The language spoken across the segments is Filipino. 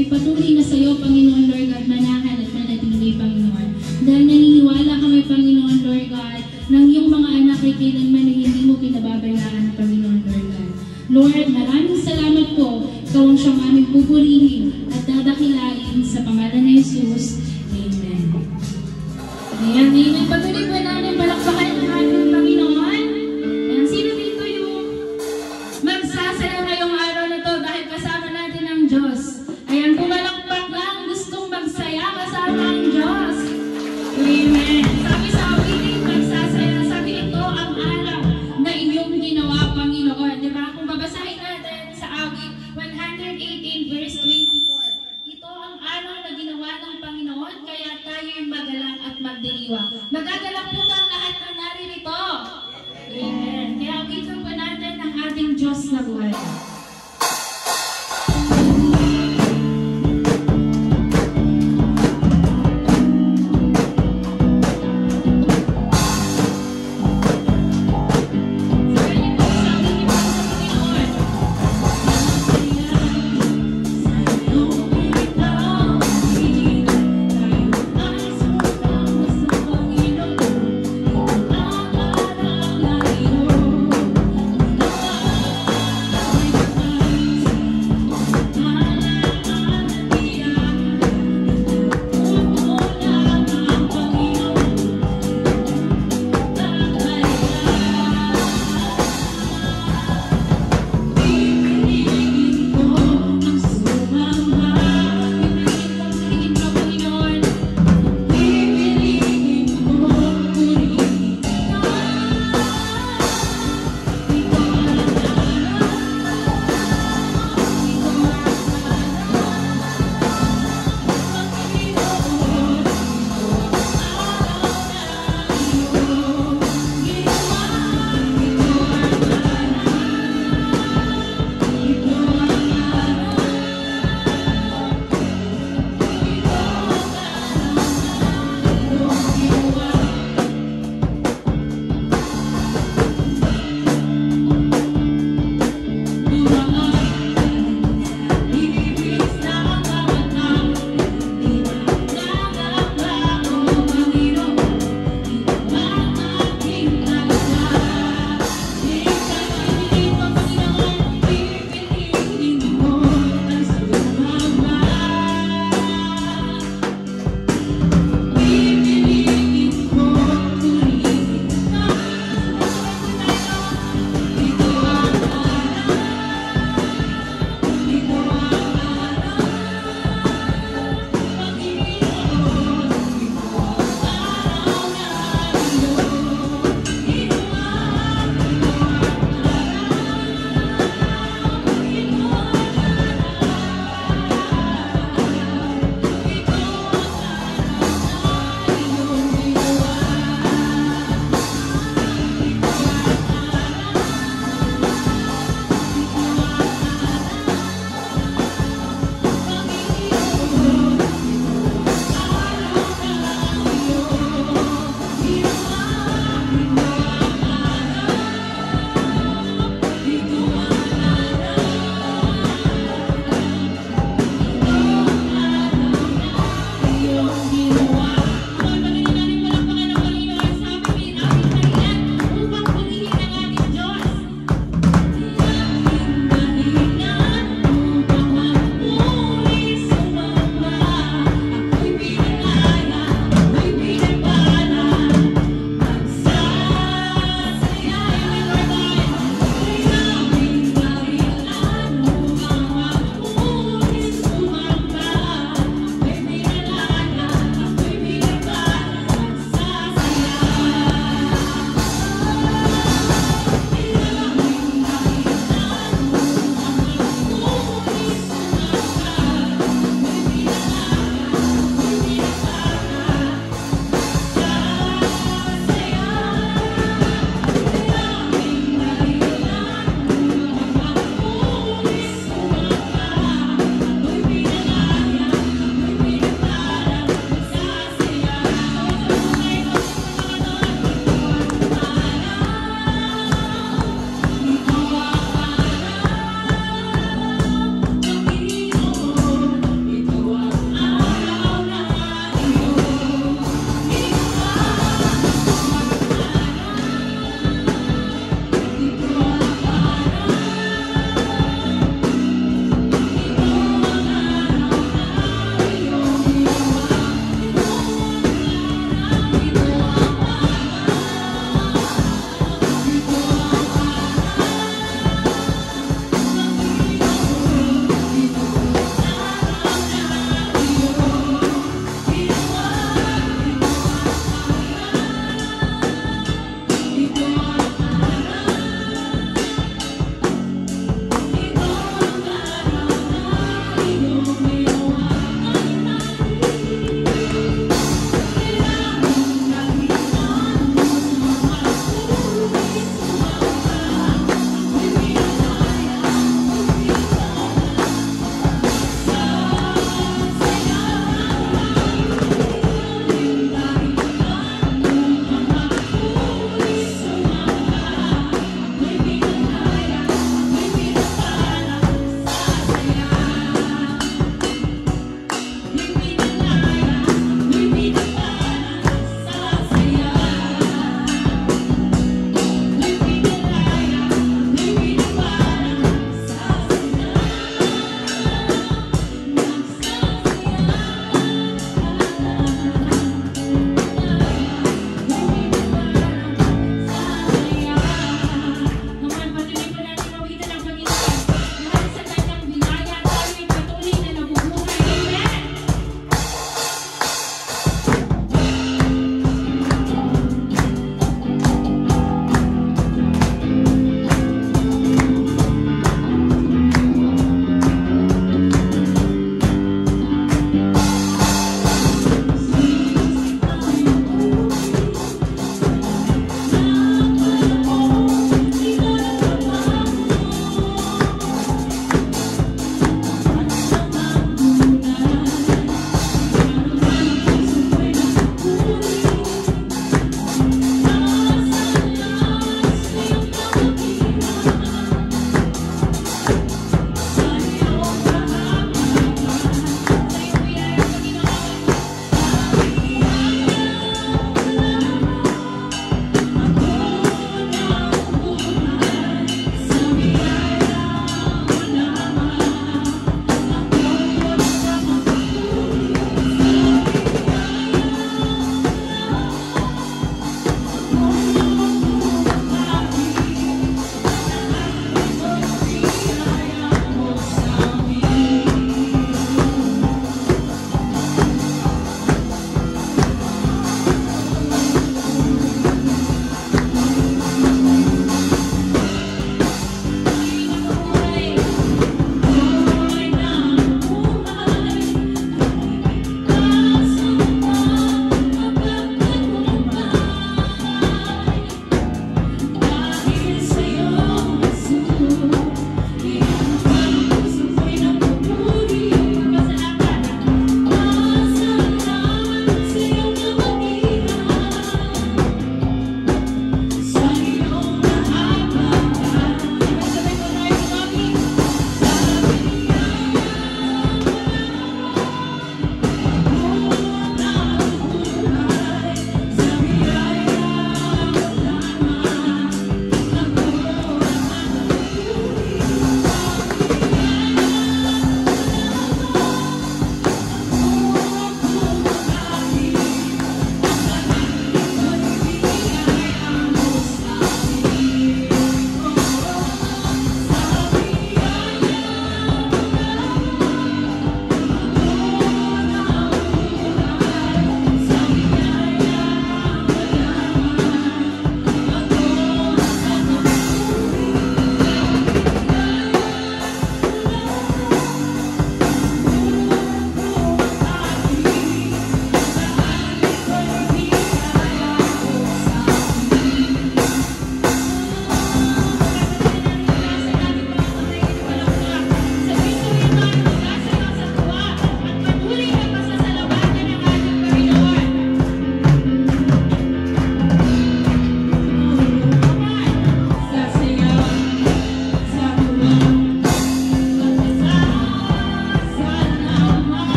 ay patuloy na sa iyo, Panginoon Lord God, manahan at manatili, Panginoon. Dahil naniniwala kami, Panginoon Lord God, ng iyong mga anak ay kailanman ay hindi mo pinababayaan, Panginoon Lord God. Lord, maraming salamat po. Ikaw ang siyang aming pupurihin at dadakilain sa pangalan ni Jesus. Amen. Ayan, amen. Patuloy po namin palakpakan ng ating Panginoon. Ayan, sino dito yung magsasaya ngayong araw na to dahil kasama natin ang Diyos? Ayan, pumalakpak lang, gustong magsaya kasama ang Diyos. Amen. Sabi sa awitin, magsasaya. Sabi ito ang araw na inyong ginawa, Panginoon. Diba? Kung babasahin natin sa awit 118 verse 24. Ito ang araw na ginawa ng Panginoon, kaya tayo'y magalak at magdiriwa. Magagalak po ba ang lahat ng naririto? Amen. Kaya awitin po natin ang ating Diyos na buhay.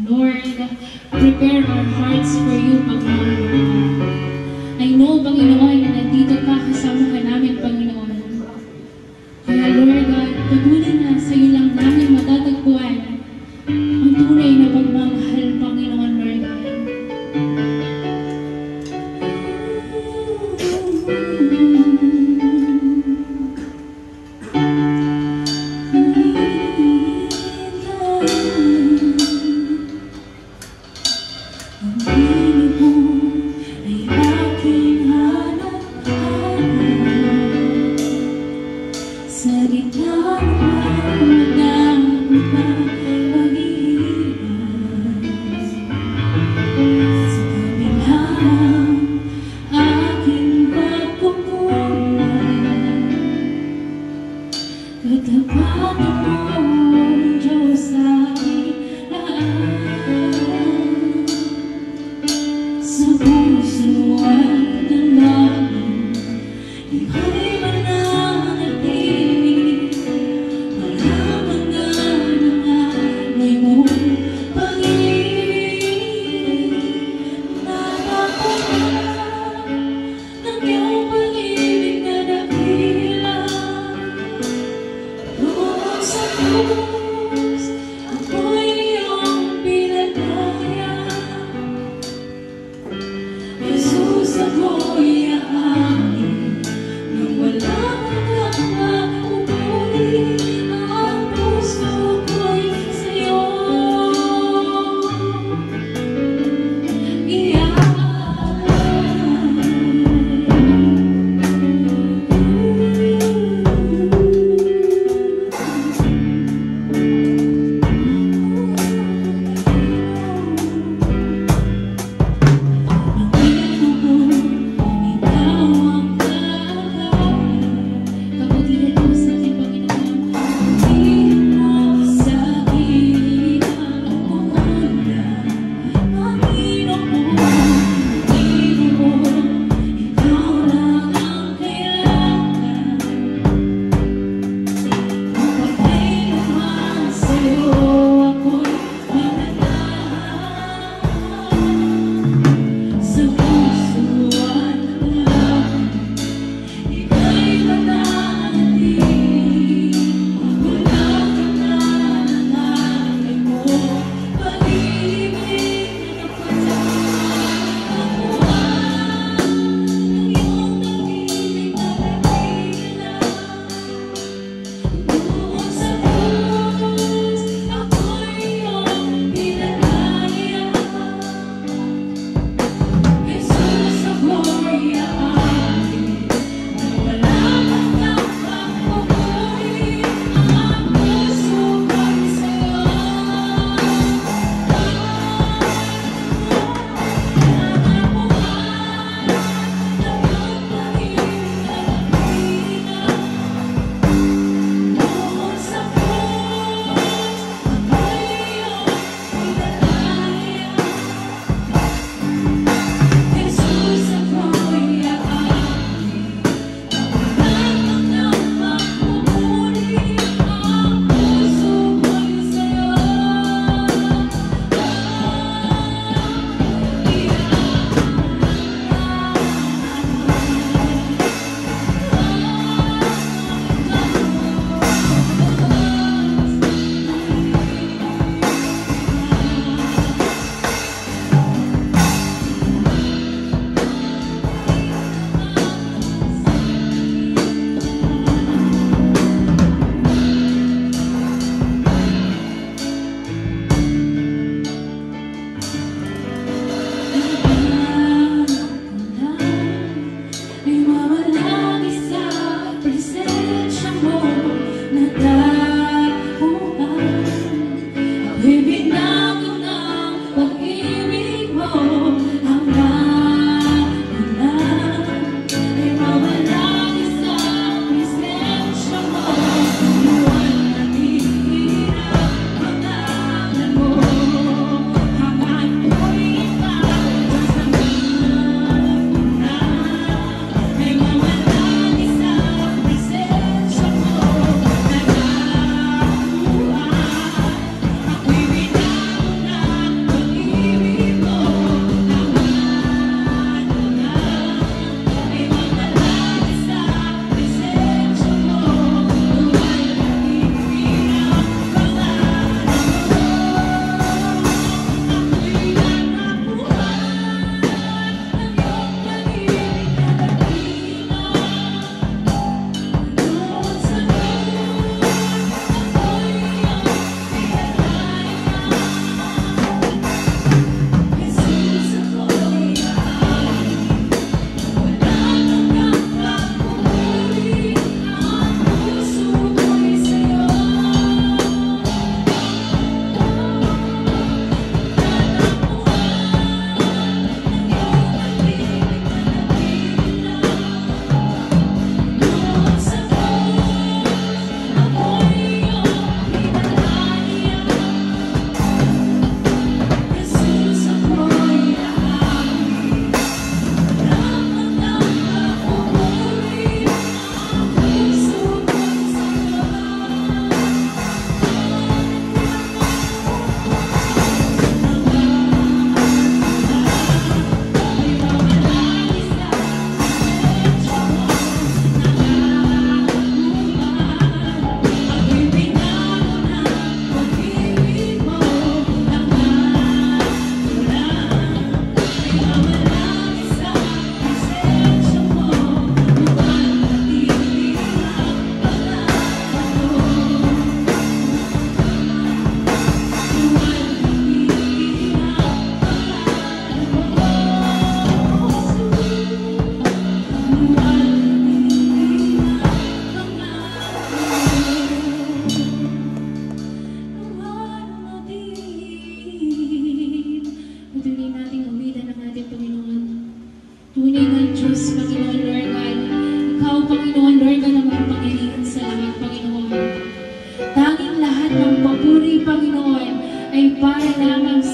Lord, prepare our hearts for you, Panginoon, Lord God. I know, Panginoon, na nandito ka, kasama ka namin, Panginoon. Kaya, Lord God, patuloy na sa iyo lang namin matatagpuan ang tunay na pagmamahal, Panginoon, Lord God. Sa gitna ng madaming pag-iiwas, sa kabila ng aking pagkukulang, katapatan mo, Diyos, sa aking lahat. Sa puso at damdamin, ika'y mananatili. Malamang na nanganay mong pag-ibig. Napapahalap ng iyong pag-ibig na dakila. Doon sa krus, ako'y iyong pinagdala.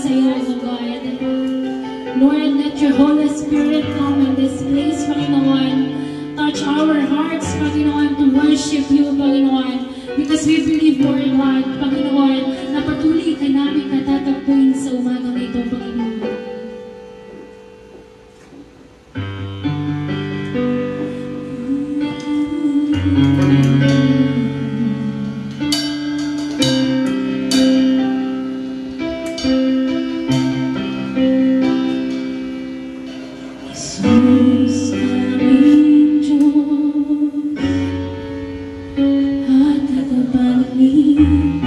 sa iyo, O God. Lord, let your Holy Spirit come in this place, Panginoon. Touch our hearts, Panginoon, to worship you, Panginoon. Because we believe, Lord God, Panginoon, na patuloy ka namin natatagpuin sa umagang ito, Panginoon. Jesus, aming Diyos, at tagapagligtas,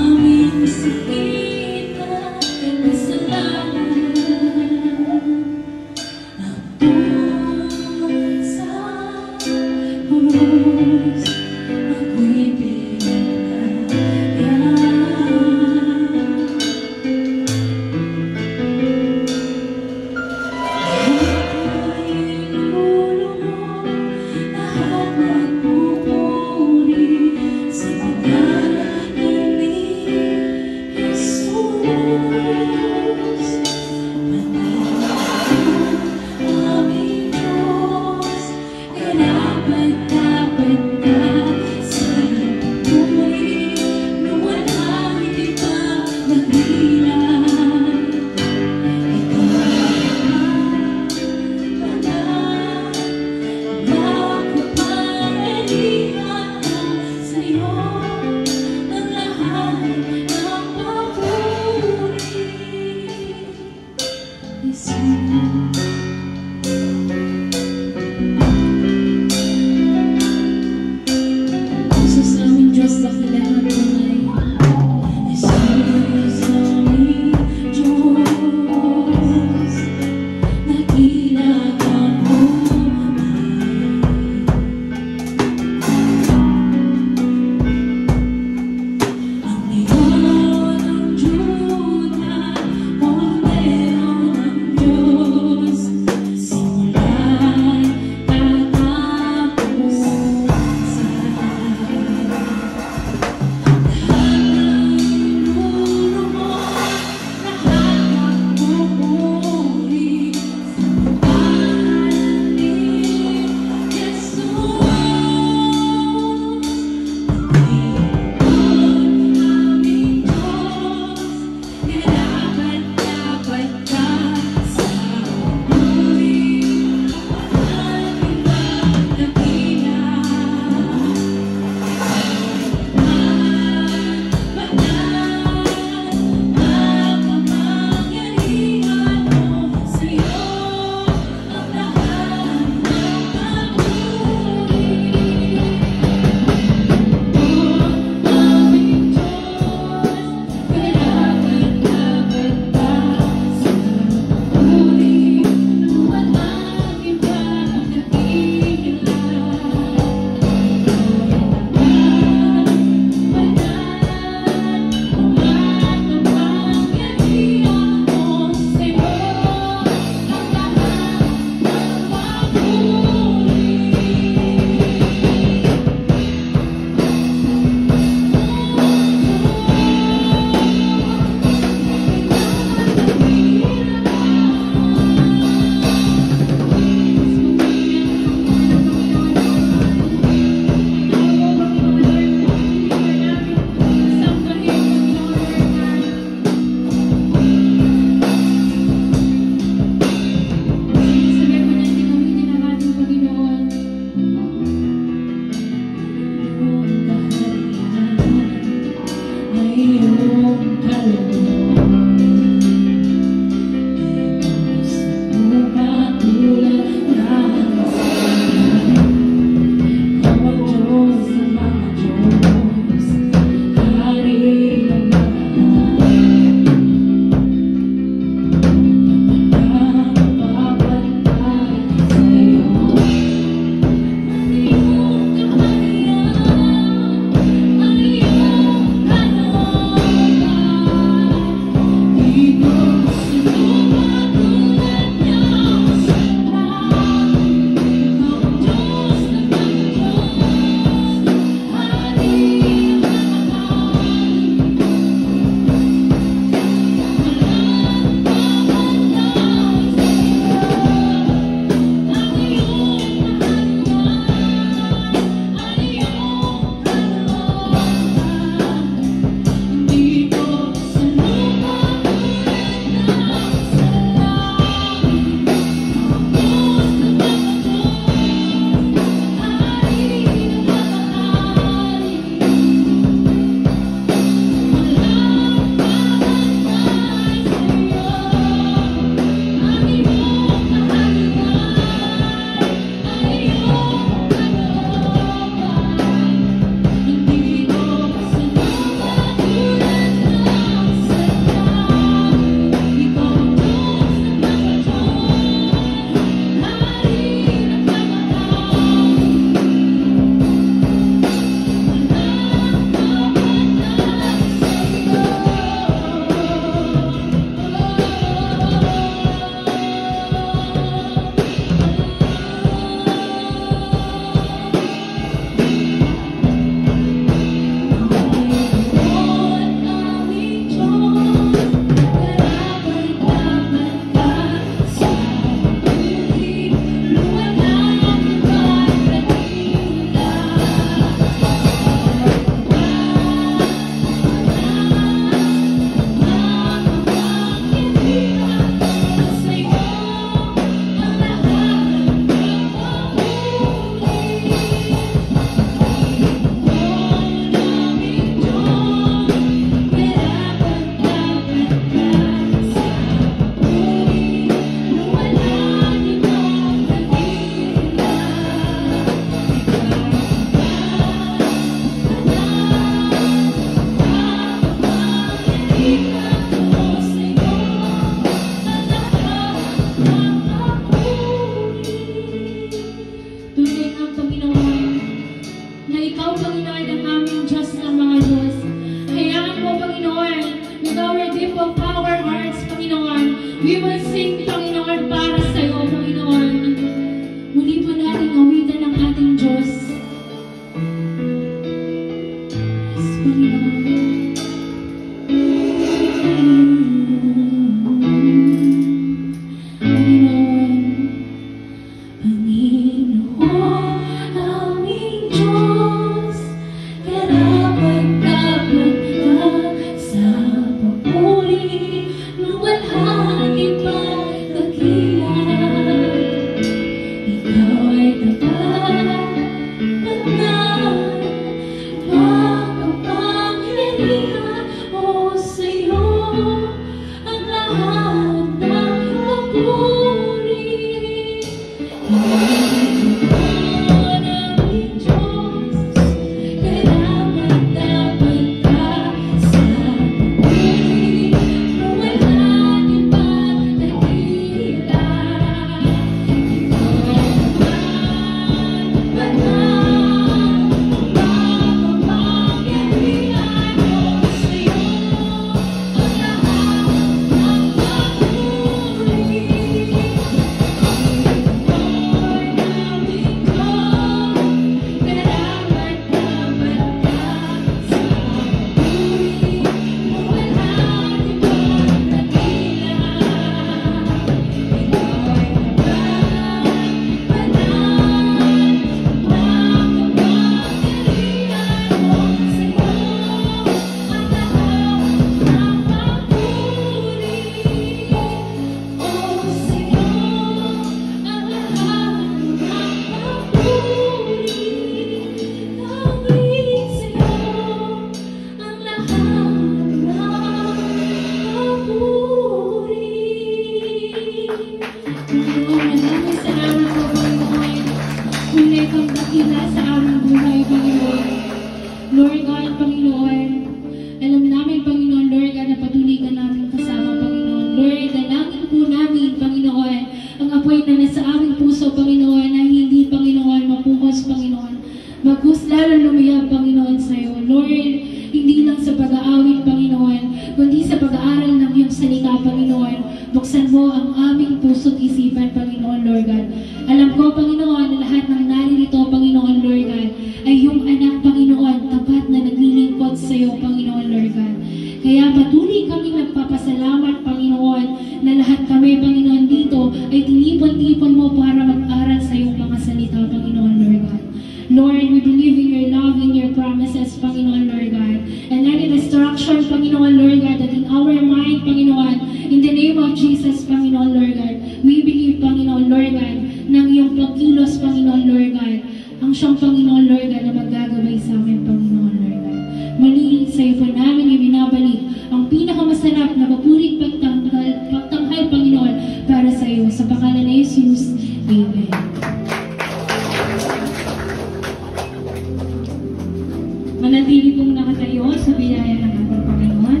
Manatili pong nakatayo sa biyaya ng ating Panginoon.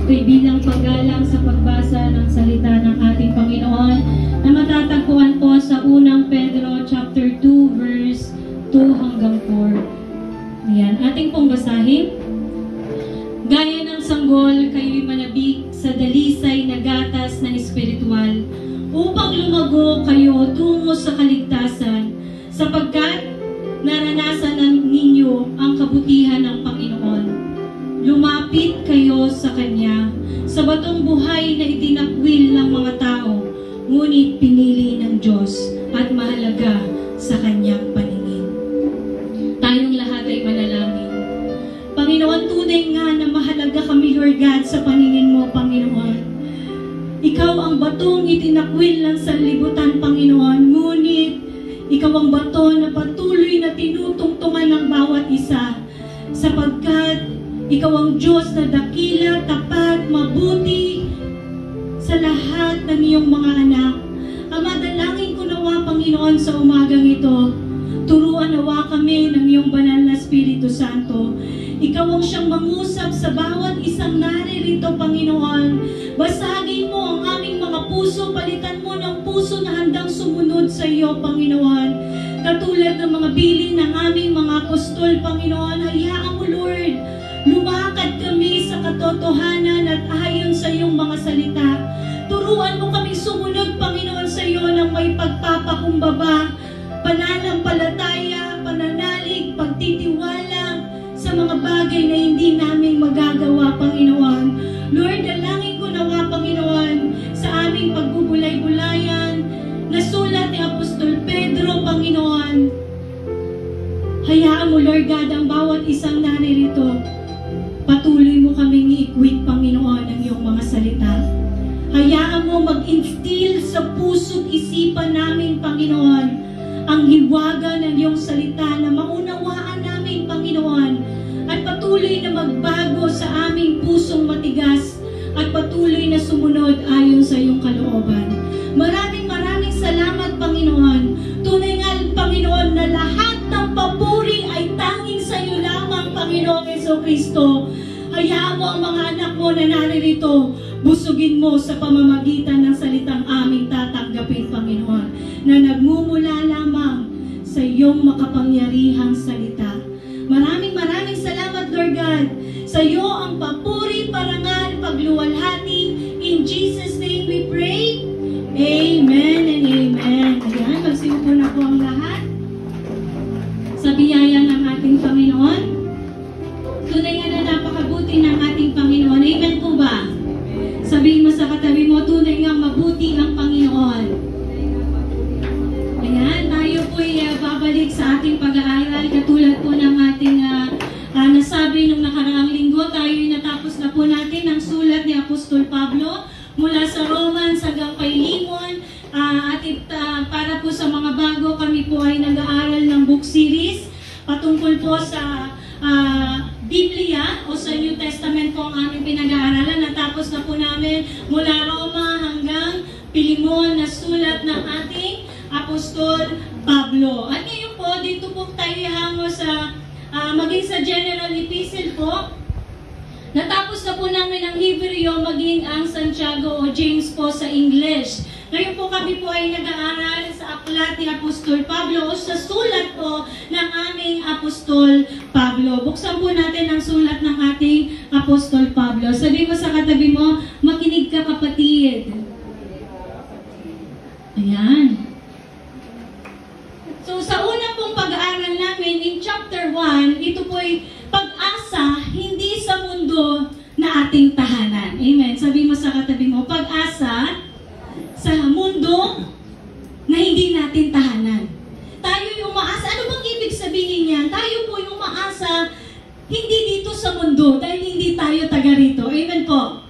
Ito'y bilang paggalang sa pagbasa ng salita ng ating Panginoon na matatagpuan po sa unang Pedro chapter 2 verse 2 hanggang 4. Ayan, ating pong basahin. Gaya ng sanggol, kayo'y manabik sa dalisay na gatas na espiritual upang lumago kayo tungo sa kaligtasan, sapagkat naranasan ninyo ang kabutihan ng Panginoon. Lumapit kayo sa Kanya, sa batong buhay na itinakwil ng mga tao, ngunit pinili ng Diyos at mahalaga sa Kanyang paningin. Tayong lahat ay manalangin. Panginoon, tunay nga na mahalaga kami, Lord God, sa paningin mo, Panginoon. Ikaw ang batong itinakwil ng sanlibutan, Panginoon, ngunit ikaw ang bato na patuloy na tinutungtungan ng bawat isa, sapagkat ikaw ang Diyos na dakila, tapat, mabuti sa lahat ng iyong mga anak. Ama, dalangin ko nawa, Panginoon, sa umagang ito, turuan nawa kami ng iyong banal na Espiritu Santo. Ikaw ang siyang mangusap sa bawat isang naririto, Panginoon. Basagin mo ang aming mga puso, palitan mo ng puso na handang sumunod sa iyo, Panginoon. Katulad ng mga bilin ng aming mga apostol, Panginoon, hayaan mo, Lord, lumakad kami sa katotohanan at ayon sa iyong mga salita. Turuan mo kaming sumunod, Panginoon, sa iyo ng may pagpapakumbaba, pananampalataya, pananalig, pagtitiwala sa mga bagay na hindi namin magagawa, Panginoon. Lord, dalangin ko nawa, Panginoon, sa aming pagbubulay-bulayan na sulat ni Apostol Pedro, Panginoon. Hayaan mo, Lord God, ang bawat isang naririto. Patuloy mo kaming i-equip, Panginoon, ang iyong mga salita. Hayaan mo mag-instill sa puso't isipan namin, Panginoon, ang hiwaga ng iyong salita na maunawaan namin, Panginoon, at patuloy na magbago sa aming pusong matigas at patuloy na sumunod ayon sa iyong kalooban. Maraming salamat, Panginoon. Kristo. Hayaan mo ang mga anak mo na naririto, busugin mo sa pamamagitan ng salitang aming tatanggapin, Panginoon, na nagmumula lamang sa iyong makapangyarihang salita. Maraming salamat, Lord God. Sa iyo ang papuri, parangal, pagluwalhati. In Jesus' name we pray. Amen and amen. Ayan, magsiupo na po ang lahat. Sa biyaya ng ating Panginoon, tunay nga na napakabuti ng ating Panginoon. Amen po ba? Sabihin mo sa katabi mo, tunay nga mabuti ang Panginoon. Ayan, tayo po'y babalik sa ating pag-aaral. Katulad po ng ating nasabi nung nakaraang linggo, tayo'y natapos na po natin ang sulat ni Apostol Pablo mula sa Romans hanggang kay Limon. Para po sa mga bago, kami po ay nag-aaral ng book series patungkol po sa Biblia o sa New Testament po ang aming pinag-aaralan. Natapos na po namin mula Roma hanggang Pilimon na sulat ng ating Apostol Pablo. At ngayon po, dito po tayo hango sa maging sa General Epistle po. Natapos na po namin ang Hebreo, maging ang Santiago o James po sa English. Ngayon po kami po ay nag-aaral sa aklat ni Apostol Pablo o sa sulat po ng aming Apostol Pablo. Buksan po natin ang sulat ng ating Apostol Pablo. Sabi mo sa katabi mo, makinig ka kapatid. Ayan. So sa unang pong pag-aaral namin in chapter 1, ito po ay pag-asa hindi sa mundo na ating tahanan. Amen. Sabi mo sa katabi mo, pag-asa sa mundo na hindi natin tahanan. Tayo yung umaasa. Ano bang ibig sabihin yan? Tayo po yung umaasa hindi dito sa mundo dahil hindi tayo taga rito. Amen po.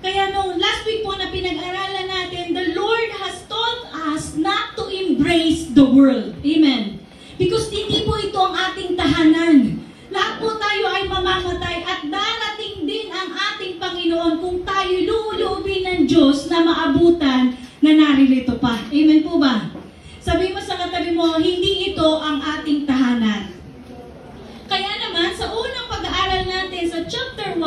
Kaya nung last week po na pinag-aralan natin, the Lord has taught us not to embrace the world. Amen. Because hindi po ito ang ating tahanan. Lahat po tayo ay mamamatay at darating din ang ating Panginoon kung tayo luluubin ng Diyos na maabutan na naririto pa. Amen po ba? Sabi mo sa katabi mo, hindi ito ang ating tahanan. Kaya naman, sa unang pag-aaral natin sa chapter 1,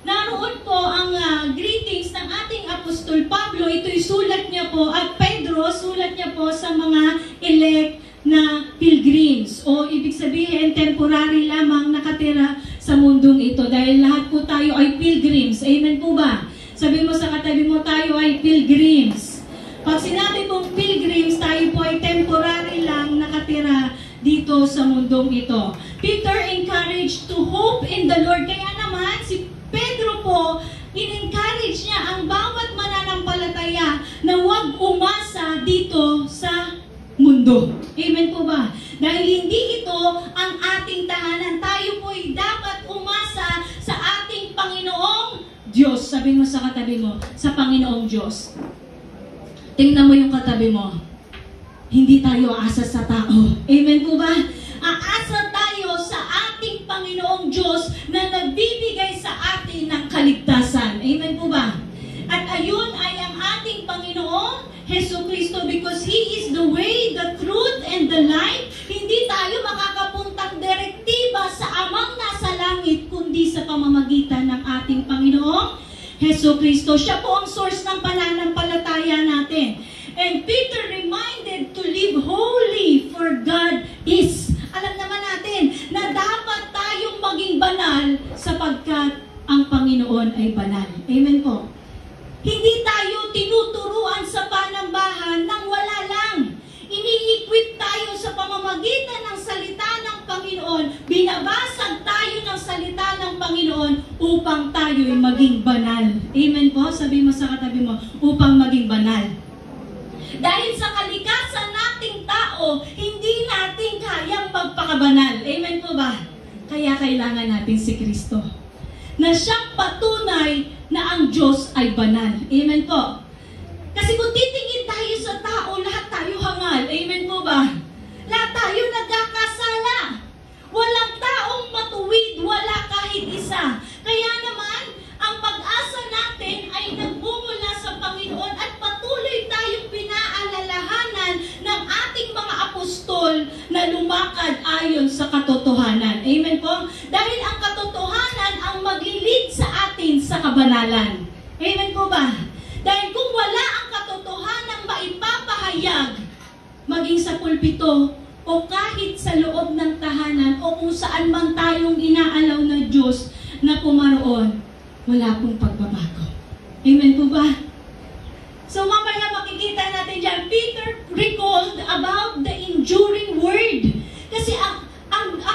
naroon po ang greetings ng ating Apostol Pablo. Ito'y sulat niya po, at Pedro, sulat niya po sa mga elect na pilgrims. O ibig sabihin, temporary lamang nakatira sa mundong ito. Dahil lahat po tayo ay pilgrims. Amen po ba? Sabi mo sa katabi mo, tayo ay pilgrims. Pag sinabi mong pilgrims, tayo po ay temporary lang nakatira dito sa mundong ito. Peter encouraged to hope in the Lord. Kaya naman, si Pedro po, in-encourage niya ang bawat mananampalataya na huwag umasa dito sa mundo. Amen po ba? Dahil hindi ito ang ating tahanan. Tayo po ay dapat umasa sa ating Panginoong Diyos. Sabi mo sa katabi mo, sa Panginoong Diyos. Tingnan mo yung katabi mo. Hindi tayo aasa sa tao. Amen po ba? Aasa tayo sa ating Panginoong Diyos na nagbibigay sa atin ng kaligtasan. Amen po ba? At ayun ay ang ating Panginoong Jesucristo, because He is the way, the truth, and the life. Hindi tayo makakapuntang direktiba sa Amang nasa langit, kundi sa pamamagitan ng ating Panginoong Jesucristo. Siya po ang source ng pananampalataya natin. And Peter reminded to live holy, for God is. Alam naman natin na dapat tayong maging banal sapagkat ang Panginoon ay banal. Amen po. Hindi tayo tinuturuan sa panambahan nang wala lang. Ini-equip tayo sa pamamagitan ng salita ng Panginoon. Binabasag tayo ng salita ng Panginoon upang tayo'y maging banal. Amen po? Sabi mo sa katabi mo, upang maging banal. Dahil sa kalikasan nating tao, hindi natin kayang magpakabanal. Amen po ba? Kaya kailangan natin si Kristo, na siyang patunay na ang Diyos ay banal. Amen po. Kasi kung titingin tayo sa tao, lahat tayo hangal. Amen po ba? Lahat tayo nagkakasala. Walang taong matuwid, wala kahit isa. Kaya naman, ang pag-asa natin ay nagmumula sa Panginoon at patuloy tayong pinaalalahanan ng ating mga apostol na lumakad ayon sa katotohanan. Amen po? Dahil ang katotohanan maglilid sa atin sa kabanalan. Amen po ba? Dahil kung wala ang katotohanang maipapahayag, maging sa pulpito, o kahit sa loob ng tahanan, o kung saan man tayong inaalaw na Diyos na pumaroon, wala pong pagbabago. Amen po ba? So mamaya makikita natin dyan, Peter recalled about the enduring word. Kasi ang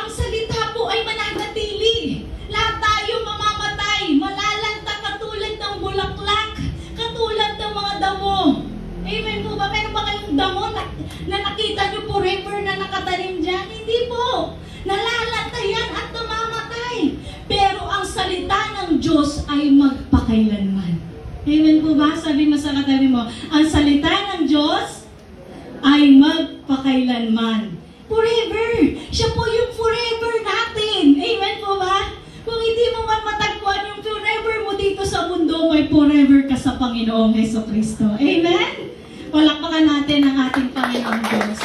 salita po ay mananatili. Lahat tayo mamamatay, malalanta katulad ng bulaklak, katulad ng mga damo. Amen po ba? Meron ba kayong damo na nakita nyo forever na nakatanim dyan? Hindi po. Nalalanta yan at namamatay. Pero ang salita ng Diyos ay magpakailanman. Amen po ba? Sabi mo sa katabi mo, ang salita ng Diyos ay magpakailanman. Forever. Siya po yung forever natin. Amen po ba? Kung hindi mo man matagpuan yung forever mo dito sa mundo, may forever ka sa Panginoong Jesucristo. Amen? Palakpakan natin ang ating Panginoong Diyos.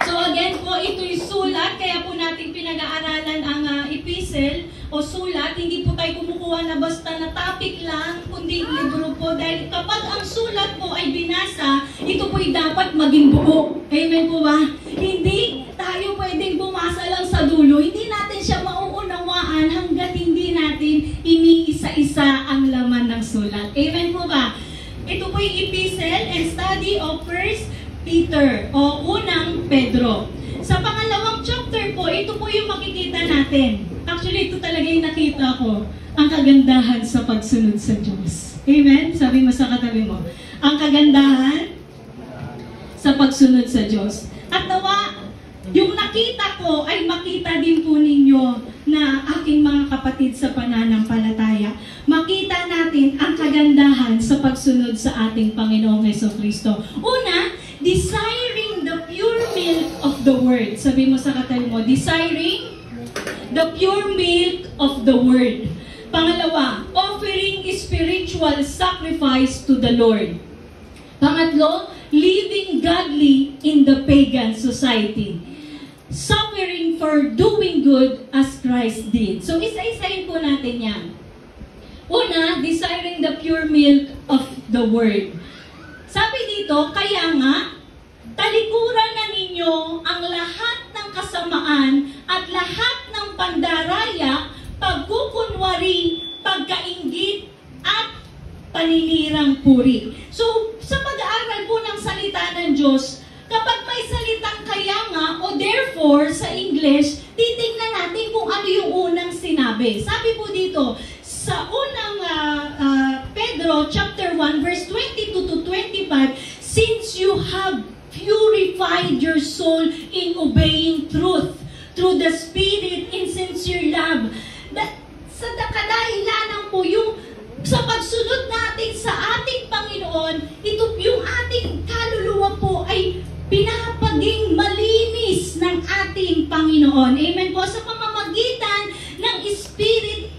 So again po, ito'y sulat, kaya po natin pinag-aaralan ang epistle o sulat. Hindi po tayo kumukuha na basta na topic lang, kundi libro po. Dahil kapag ang sulat po ay binasa, ito po'y dapat maging buo. Amen po ba? Hindi tayo pwedeng bumasa lang sa dulo. Hindi natin siya mauunawaan hanggat hindi natin iniisa-isa ang laman ng sulat. Amen po ba? Ito po yung epistle and study of 1 Peter o unang Pedro. Sa pangalawang chapter po, ito po yung makikita natin. Actually, ito talaga yung nakita ko. Ang kagandahan sa pagsunod sa Diyos. Amen? Sabi mo sa katabi mo. Ang kagandahan sa pagsunod sa Diyos. At nawa, yung nakita ko ay makita din po ninyo na aking mga kapatid sa pananampalataya. Makita natin ang kagandahan sa pagsunod sa ating Panginoong Jesucristo. Una, desiring the pure milk of the Word. Sabi mo sa katabi mo, desiring the pure milk of the Word. Pangalawa, offering spiritual sacrifice to the Lord. Pangatlo, living godly in the pagan society. Suffering for doing good as Christ did. So, isa-isahin po natin yan. Una, desiring the pure milk of the Word. Sabi dito, kaya nga, talikuran na ninyo ang lahat ng kasamaan at lahat ng pandaraya, pagkukunwari, pagkainggit, at paninirang puri. So, sa pag-aaral po ng salita ng Diyos, kapag may salitang kaya nga o therefore sa English, titingnan natin kung ano yung unang sinabi. Sabi po dito, sa unang Pedro chapter 1 verse 22 to 25, since you have purified your soul in obeying truth through the Spirit in sincere love. Sa kadahilanan po yung sa pagsunod natin sa ating Panginoon, ito yung ating kaluluwa po ay pinapaging malinis ng ating Panginoon. Amen po. Sa pamamagitan ng Spirit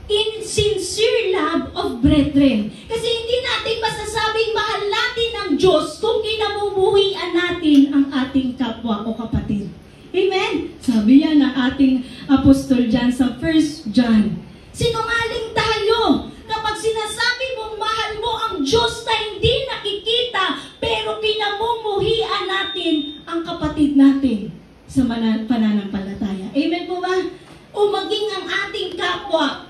in sincere love of brethren. Kasi hindi natin masasabing mahal natin ang Diyos kung kinamumuhian natin ang ating kapwa o kapatid. Amen? Sabi yan ng ating apostol dyan sa 1 John. Sinungaling tayo kapag sinasabi mong mahal mo ang Diyos na hindi nakikita, pero pinamumuhian natin ang kapatid natin sa pananampalataya. Amen po ba? O maging ang ating kapwa.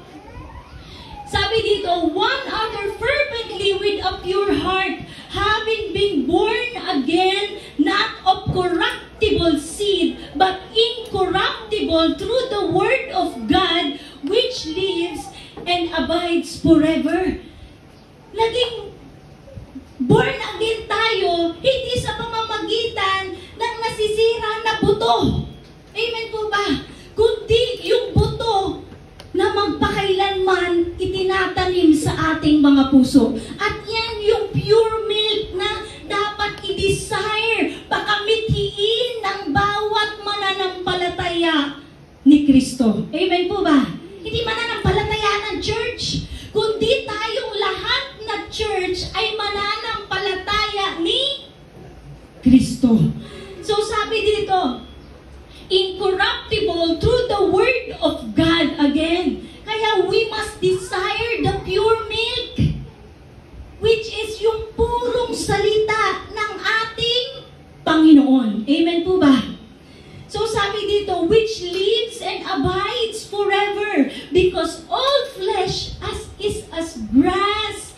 Sabi dito, one another fervently with a pure heart, having been born again, not of corruptible seed, but incorruptible through the word of God, which lives and abides forever. Naging born again tayo, hindi sa pamamagitan ng nasisira na buto. Amen po ba? Kundi yung buto na magpakailanman itinatanim sa ating mga puso. At yan yung pure milk na dapat i-desire, pakamithiin ng bawat mananampalataya ni Kristo. Amen po ba? Hindi mananampalataya ng church, kundi tayong lahat na church ay mananampalataya ni Kristo. So sabi dito, incorruptible through the word of God again. Kaya Kaya we must desire the pure milk, which is yung purong salita ng ating Panginoon. Amen po ba? So sabi dito, which lives and abides forever, because all flesh is as grass,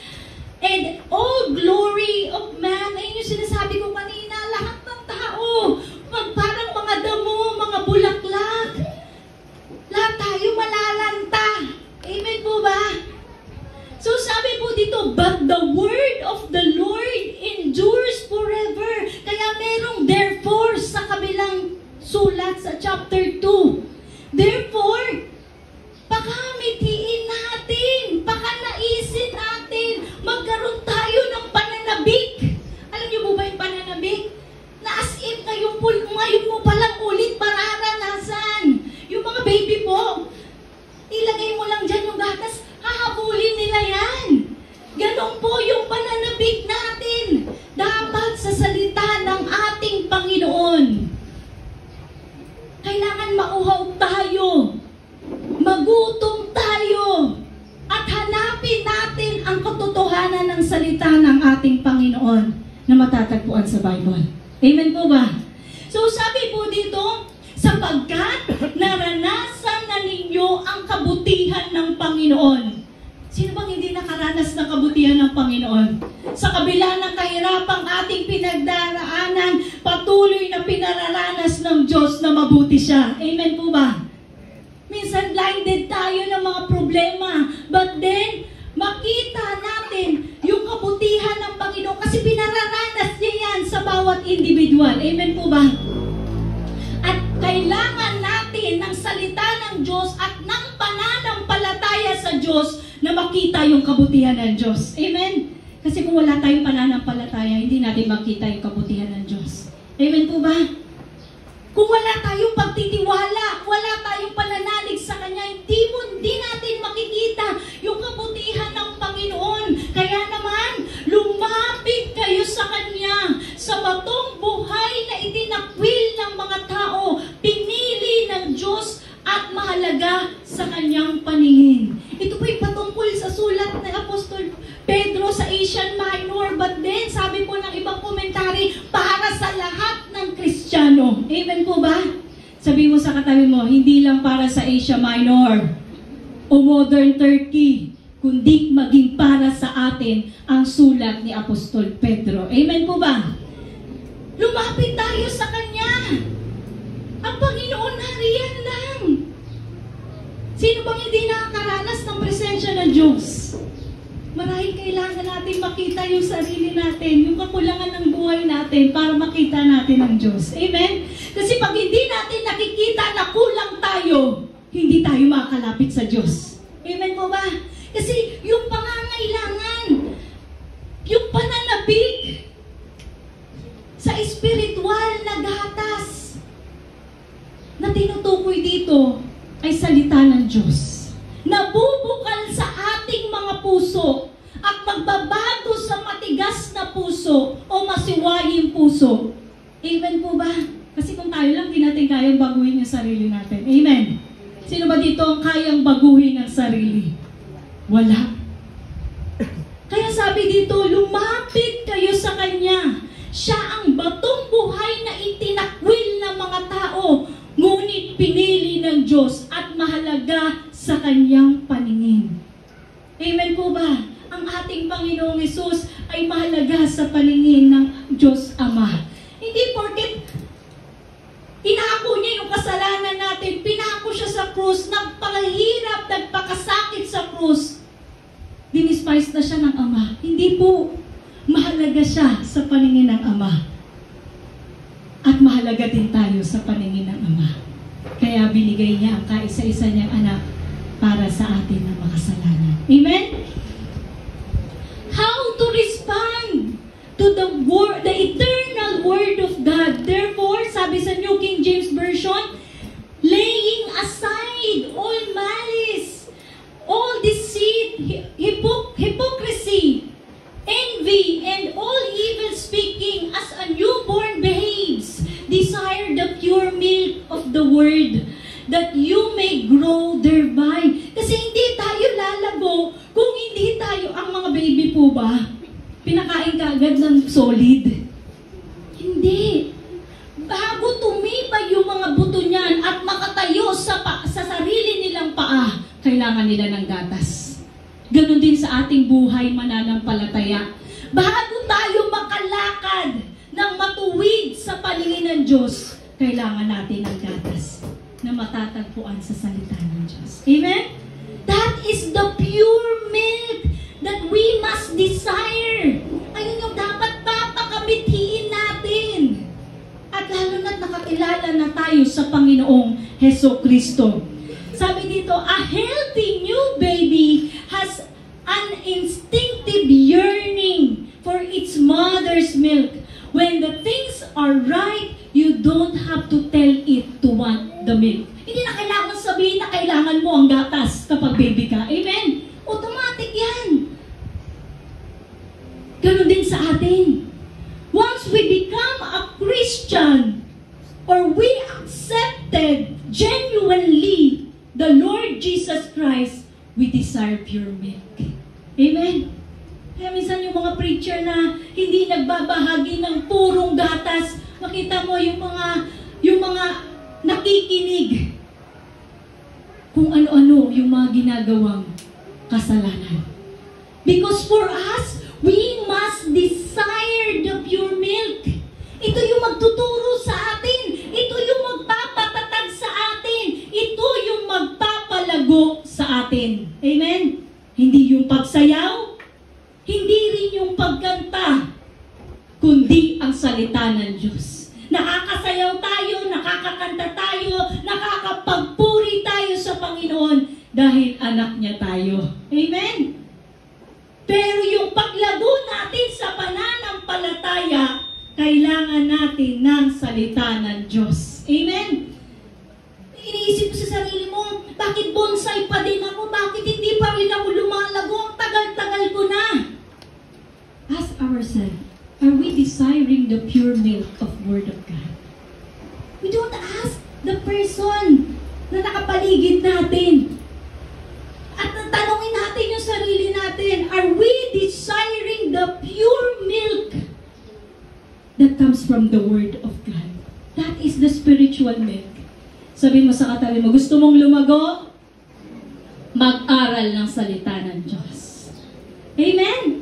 and all glory of man. Ayun yung sinasabi ko kanina, lahat ng tao, parang mga damo, mga bulaklak. Lahat tayo malalanta. Amen po ba? So sabi po dito, but the word of the Lord endures forever. Kaya merong therefore sa kabilang sulat sa chapter 2. Therefore, pakamitiin natin, pakanaisin natin, magkaroon tayo ng pananabik. Alam niyo po ba yung pananabik? Na as if ngayon mo palang ulit mararanasan. Yung mga baby po, ilagay mo lang dyan yung gatas, hahabulin nila yan. Ganon po yung pananabik natin. Dapat sa salita ng ating Panginoon. Kailangan mauhaw tayo, magutom tayo, at hanapin natin ang katotohanan ng salita ng ating Panginoon na matatagpuan sa Bible. Amen po ba? So sabi po dito, sapagkat naranasan na ninyo ang kabutihan ng Panginoon. Sino bang hindi nakaranas ng kabutihan ng Panginoon? Sa kabila ng kahirapang ating pinagdaraanan, patuloy na pinararanas ng Diyos na mabuti siya. Amen po ba? Minsan blinded tayo ng mga problema, but then, makita natin yung kabutihan ng Panginoon kasi pinararanas niya yan sa bawat individual. Amen po ba? At kailangan natin ng salita ng Diyos at ng pananampalataya sa Diyos na makita yung kabutihan ng Diyos. Amen? Kasi kung wala tayong pananampalataya, hindi natin makita yung kabutihan ng Diyos. Amen po ba? Kung wala tayong pagtitiwala, wala tayong pananalig sa Kanya, hindi natin makikita yung kabutihan ng Panginoon. Kaya naman, lumapit kayo sa Kanya, sa batong buhay na itinakwil ng mga tao, pinili ng Diyos at mahalaga sa Kanyang paningin. Ito po yung patungkol sa sulat ng Apostol Pedro sa Asian Minor, but then, sabi po ng ibang komentary, para sa lahat ng Kristiyano. Amen po ba? Sabi mo sa katabi mo, hindi lang para sa Asia Minor o Modern Turkey, kundi maging para sa atin ang sulat ni Apostol Pedro. Amen po ba? Lumapit tayo sa Kanya. Ang Panginoon nariyan lang. Sino bang hindi nakakaranas ng presensya ng Diyos? Marahil kailangan natin makita yung sarili natin, yung kakulangan ng buhay natin para makita natin ang Diyos. Amen? Kasi pag hindi natin nakikita na kulang tayo, hindi tayo makakalapit sa Diyos. Amen po ba? Kasi yung pangangailangan, yung pananabik sa spiritual na gatas na tinutukoy dito ay salita ng Diyos. Nabubukal sa ating mga puso at magbabago sa matigas na puso o masiwaying puso. Amen po ba? Kasi kung tayo lang, di natin kayang baguhin yung sarili natin. Amen? Sino ba dito ang kayang baguhin ang sarili? Wala. Kaya sabi dito, lumapit kayo sa Kanya. Siya ang batong buhay na itinakwil ng mga tao, ngunit pinili ng Diyos at mahalaga sa Kanyang paningin. Amen po ba? Ang ating Panginoong Hesus ay mahalaga sa paningin ng Diyos Ama. Hindi porket inako niya yung kasalanan natin, pinako siya sa krus, nagpakahirap, nagpakasakit sa krus, dinispise na siya ng Ama. Hindi po. Mahalaga siya sa paningin ng Ama. At mahalaga din tayo sa paningin ng Ama. Kaya binigay niya ang kaisa-isa niyang anak para sa atin na makasalanan. Amen? How to respond to the word, the eternal word of God. Therefore, sabi sa New King James Version, laying aside all malice, all deceit, hypocrisy, envy, and all evil speaking, as a newborn behaves, desire the pure milk of the word, that you may grow thereby. Kasi hindi tayo Hindi. Bago tumibay yung mga buto niyan at makatayo sa sarili nilang paa, kailangan nila ng gatas. Ganon din sa ating buhay mananampalataya. Bago tayo makalakad ng matuwid sa paningin ng Diyos, kailangan natin ng gatas na matatagpuan sa salita ng Diyos. Amen? That is the pure milk that we must desire. Ayun yung dapat papakamithiin natin. At lalo na't nakakilala na tayo sa Panginoong Hesukristo. Sabi dito, a healthy new baby has an instinctive yearning for its mother's milk. When the things are right, you don't have to tell it to want the milk. Hindi na kailangan sabihin na kailangan mo ang gatas kapag baby ka. Amen? Automatic yan. Ganon din sa atin. Once we become a Christian, or we accepted genuinely the Lord Jesus Christ, we desire pure milk. Amen? Kaya minsan yung mga preacher na hindi nagbabahagi ng purong gatas, makita mo yung mga nakikinig kung ano-ano yung mga ginagawang kasalanan. Because for us, we must desire the pure milk. Ito yung magtuturo sa atin. Ito yung magpapatatag sa atin. Ito yung magpapalago sa atin. Amen? Hindi yung pagsayaw, hindi rin yung pagkanta, kundi ang salita ng Diyos. Nakakasayaw tayo, nakakakanta tayo, nakakapagpuri tayo sa Panginoon dahil anak niya tayo. Amen? Pero yung paglago natin sa pananampalataya, kailangan natin ng salita ng Diyos. Amen? Iniisip mo sa sarili mo, bakit bonsai pa din ako? Bakit hindi pa rin ako lumalago? Ang tagal-tagal ko na. Ask ourselves, are we desiring the pure milk of Word of God? We don't ask the person na nakapaligid natin. At tanongin natin yung sarili natin, are we desiring the pure milk that comes from the Word of God? That is the spiritual milk. Sabihin mo sa katabi mo, gusto mong lumago? Mag-aral ng salita ng Diyos. Amen?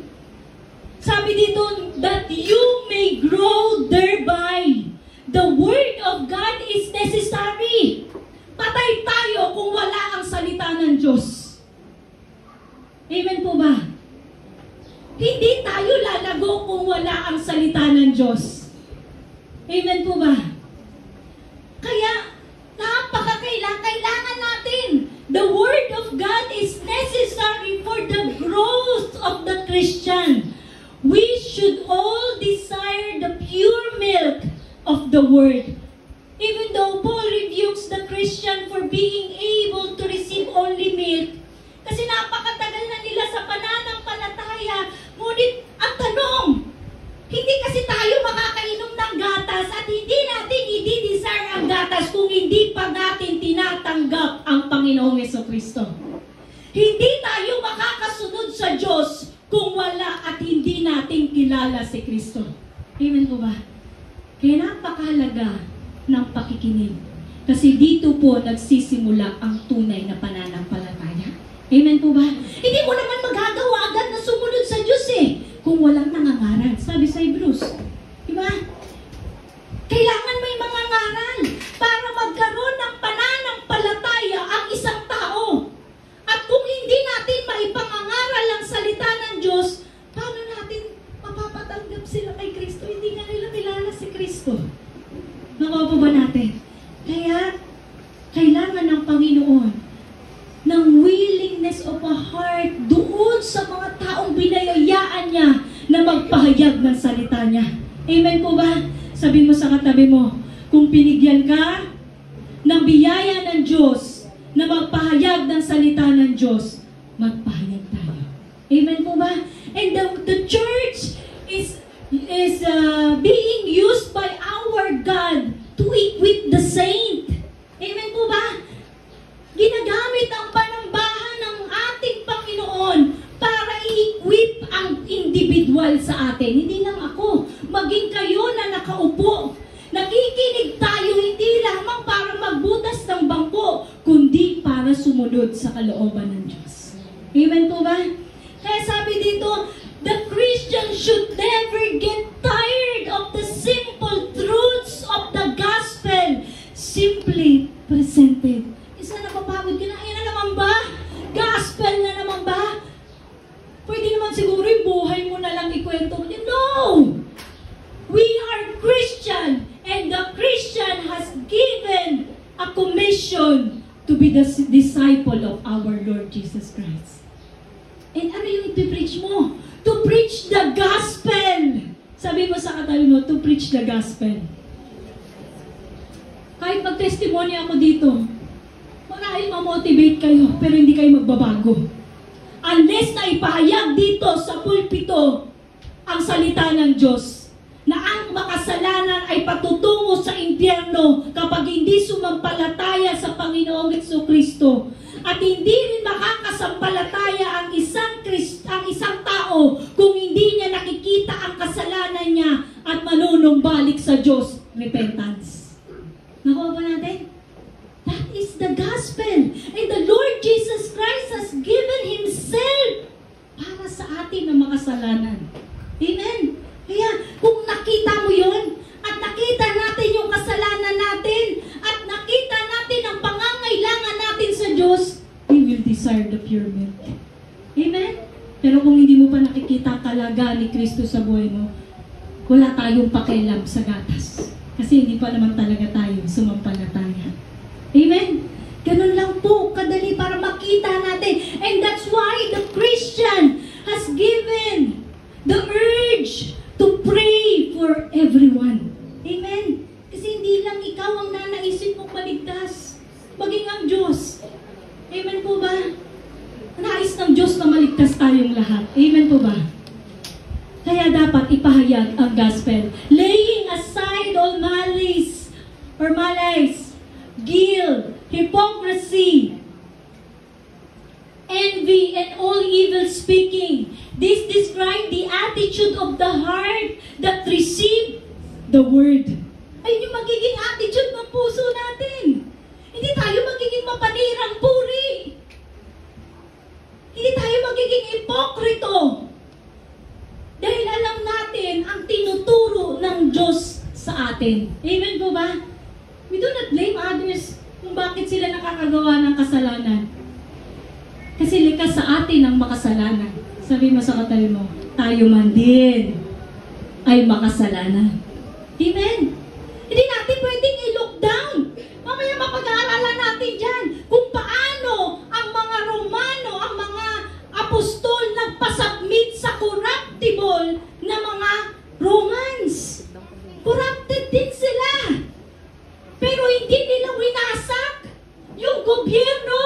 Sabi dito, that you may grow thereby. The Word of God is necessary. Patay tayo kung wala ang salita ng Diyos. Amen po ba? Hindi tayo lalago kung wala ang salita ng Diyos. Amen po ba? Kaya, kailangan natin. The Word of God is necessary for the growth of the Christian. We should all desire the pure milk of the Word. Even though Paul rebukes the Christian for being able to receive only milk, kasi napakatagal na nila sa pananampalataya, ngunit ang tanong, hindi kasi tayo makakainom ng gatas at hindi natin i-desire ang gatas kung hindi pa natin tinatanggap ang Panginoong Hesukristo. Hindi tayo makakasunod sa Diyos kung wala at hindi natin kilala si Kristo. Amen po ba? Kaya napakahalaga ng pakikinig. Kasi dito po nagsisimula ang tunay na pananampalataya. Amen po ba? Hindi mo naman magagawa agad na sumunod sa Diyos kung walang nangangaral. Sabi sa Hebrews. Diba? Kailangan may mga ngaral para magkaroon ng pananampalataya ang isang tao. At kung hindi natin maipangangaral ang salita ng Diyos, paano natin mapapatanggap sila kay Kristo? Hindi nga nila kilala si Kristo. Nakuha po ba natin? Kaya, kailangan ng Panginoon ng willingness of a heart doon sa mga taong binayayaan niya na magpahayag ng salita niya. Amen po ba? Sabi mo sa katabi mo, kung pinigyan ka ng biyaya ng Diyos na magpahayag ng salita ng Diyos, magpahayag tayo. Amen po ba? And the church is being used by our God to equip the saint. Amen po ba? Ginagamit ang panambahan ng ating Panginoon para i-equip ang individual sa atin. Hindi lang ako. Maging kayo na nakaupo. Nakikinig tayo hindi lamang para magbutas ng bangko, kundi para sumunod sa kalooban ng Diyos. Amen po ba? Kaya sabi dito, the Christian should never get tired of the simple truths of the gospel simply presented. Isa na papagod ka na, ayan na naman ba? Gospel na naman ba? Pwede naman siguro yung buhay mo na lang ikwento mo. No! We are Christian, and the Christian has given a commission to be the disciple of our Lord Jesus Christ. And ano yung iti-preach mo? To preach the gospel. Sabi mo sa katabi mo, to preach the gospel. Kahit mag-testimony ako dito, marahil ma-motivate kayo, pero hindi kayo magbabago. Unless na ipahayag dito sa pulpito ang salita ng Diyos, na ang makasalanan ay patutungo sa impyerno kapag hindi sumampalataya sa Panginoong Jesucristo. At hindi rin makakasampalataya ang isang tao kung hindi niya nakikita ang kasalanan niya at manunumbalik sa Diyos. Repentance. Nakuha ba natin? That is the gospel. And the Lord Jesus Christ has given Himself para sa atin na makasalanan. Amen? Kaya kung nakita mo yun, at nakita natin yung kasalanan natin, at nakita natin ang pangangailangan natin sa Diyos, we will desire the pure milk. Amen? Pero kung hindi mo pa nakikita kalaga ni Kristo sa buhay mo, wala tayong pakialam sa gatas. Kasi hindi pa naman talaga tayo sumampalataya. Amen? Ganun lang po, kadali para makita natin. And that's why the Christian has given the urge to pray for everyone. Amen? Kasi hindi lang ikaw ang nanaisip mong maligtas. Maging ang Diyos. Amen po ba? Nais ng Diyos na maligtas tayong lahat. Amen po ba? Kaya dapat ipahayag ang gospel. Laying aside all malice or malice, guilt, hypocrisy, envy, and all evil speaking. This describes the attitude of the heart that receive the word. Ayun yung magiging attitude ng puso natin. Hindi tayo magiging mapanirang puri. Hindi tayo magiging ipokrito. Dahil alam natin ang tinuturo ng Diyos sa atin. Amen po ba? We do not blame others kung bakit sila nakakagawa ng kasalanan. Kasi likas sa atin ang makasalanan. Sabi mo sa katabi mo, tayo man din ay makasalanan. Amen? Hindi natin pwedeng i-look down. Mamaya mapag-aaralan natin dyan kung paano ang mga Romano, ang mga apostol nagpasubmit sa corruptible na mga Romans. Corrupted din sila. Pero hindi nila winasak yung gobyerno.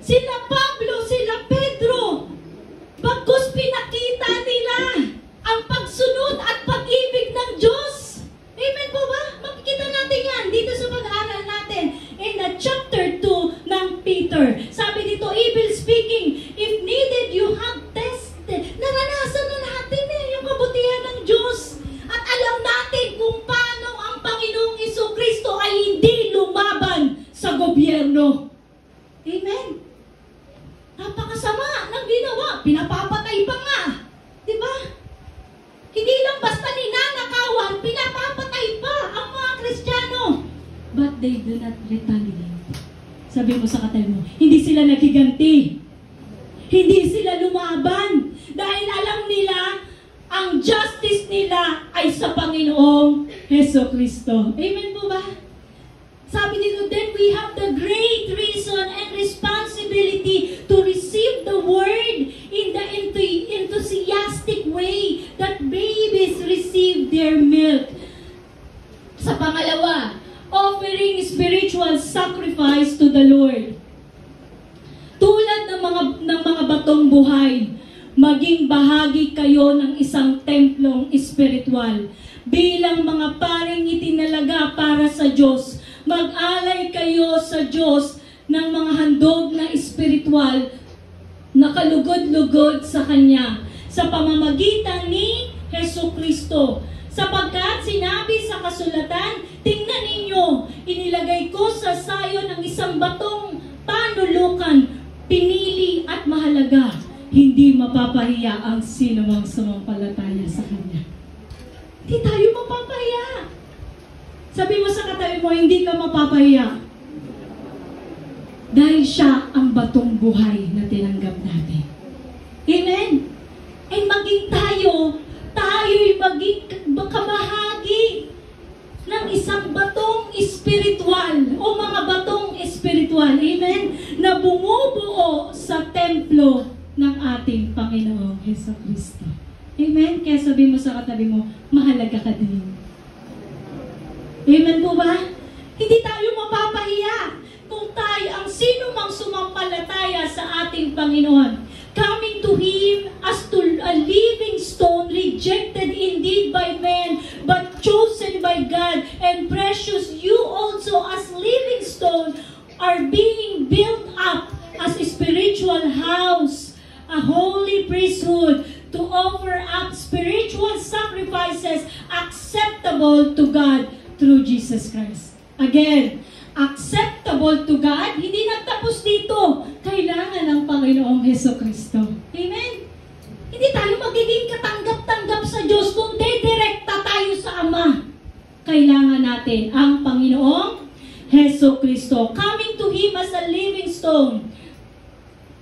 Sila Pablo, sila Pedro, bagkus pinakita nila ang pagsunod at pag-ibig ng Diyos. Amen po ba? Makikita natin yan dito sa pag-aaral natin in the chapter 2 ng Peter. Sabi dito, evil speaking, if needed, you have tested. Naranasan na natin yung kabutihan ng Diyos. At alam natin kung paano ang Panginoong Jesucristo ay hindi lumaban sa gobyerno. Amen? Napakasama ng ginawa. Pinapapatay pa nga. Diba? Hindi lang basta ninanakawan, pinapapatay pa ang mga Kristiyano. But they do not retaliate. Sabi mo sa katabi mo, hindi sila nagiganti. Hindi sila lumaban. Dahil alam nila, ang justice nila ay sa Panginoong Jesucristo. Amen po ba? Sabi dito, then we have the great reason and responsibility to receive the word in the enthusiastic way that babies receive their milk. Sa pangalawa, offering spiritual sacrifice to the Lord. Tulad ng mga batong buhay, maging bahagi kayo ng isang templong espiritual. Bilang mga paring itinalaga para sa Diyos, mag-alay kayo sa Diyos ng mga handog na espiritual na kalugod-lugod sa Kanya sa pamamagitan ni Jesucristo. Sapagkat sinabi sa kasulatan, tingnan ninyo, inilagay ko sa sayo ng isang batong panulukan, pinili at mahalaga. Hindi mapapahiya ang sinumang sumampalataya sa Kanya. Hindi tayo mapapahiya. Sabi mo sa katabi mo, hindi ka mapapahiya. Dahil siya ang batong buhay na tinanggap natin. Amen? Ay maging tayo'y maging kamahagi ng isang batong espiritual o mga batong espiritual. Amen? Na bumubuo sa templo ng ating Panginoong Jesucristo. Amen? Kaya sabi mo sa katabi mo, mahalaga ka din. Amen po ba? Hindi tayo mapapahiya kung tayo ang sino mang sumampalataya sa ating Panginoon. Coming to Him as to a living stone, rejected indeed by men, but chosen by God, and precious, you also as living stone are being built up as a spiritual house, a holy priesthood, to offer up spiritual sacrifices acceptable to God through Jesus Christ. Again, acceptable to God, hindi nagtapos dito. Kailangan ng Panginoong Jesucristo. Amen? Hindi tayo magiging katanggap-tanggap sa Diyos kung dedirekta tayo sa Ama. Kailangan natin ang Panginoong Jesucristo. Coming to Him as a living stone.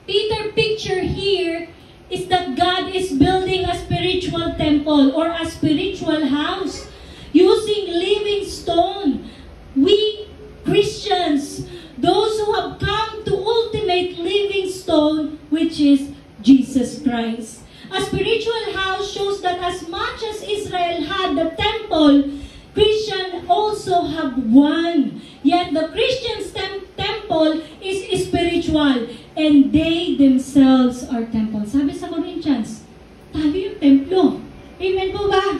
Peter picture here is that God is building a spiritual temple or a spiritual house using living stone. We Christians, those who have come to ultimate living stone, which is Jesus Christ. A spiritual house shows that as much as Israel had the temple, Christians also have one. Yet the Christian's temple is spiritual, and they themselves are temple. Sabi sa Corinthians, tayo yung templo. Amen po ba?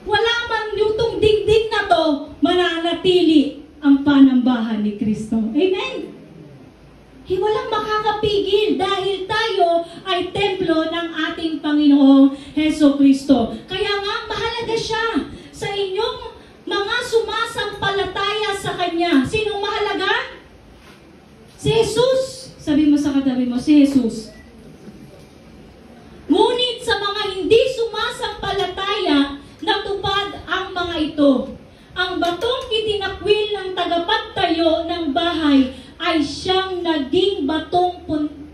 Wala man yung dingding na to, mananatili ang panambahan ni Kristo. Amen? Walang makakapigil dahil tayo ay templo ng ating Panginoong Jesucristo. Kaya nga, mahalaga siya sa inyong mga sumasampalataya sa Kanya. Sinong mahalaga? Si Jesus. Sabi mo sa katabi mo, si Jesus. Ngunit sa mga hindi sumasampalataya, natupad ang mga ito. Ang batong itinakwil ng tagapagtayo ng bahay ay siyang naging batong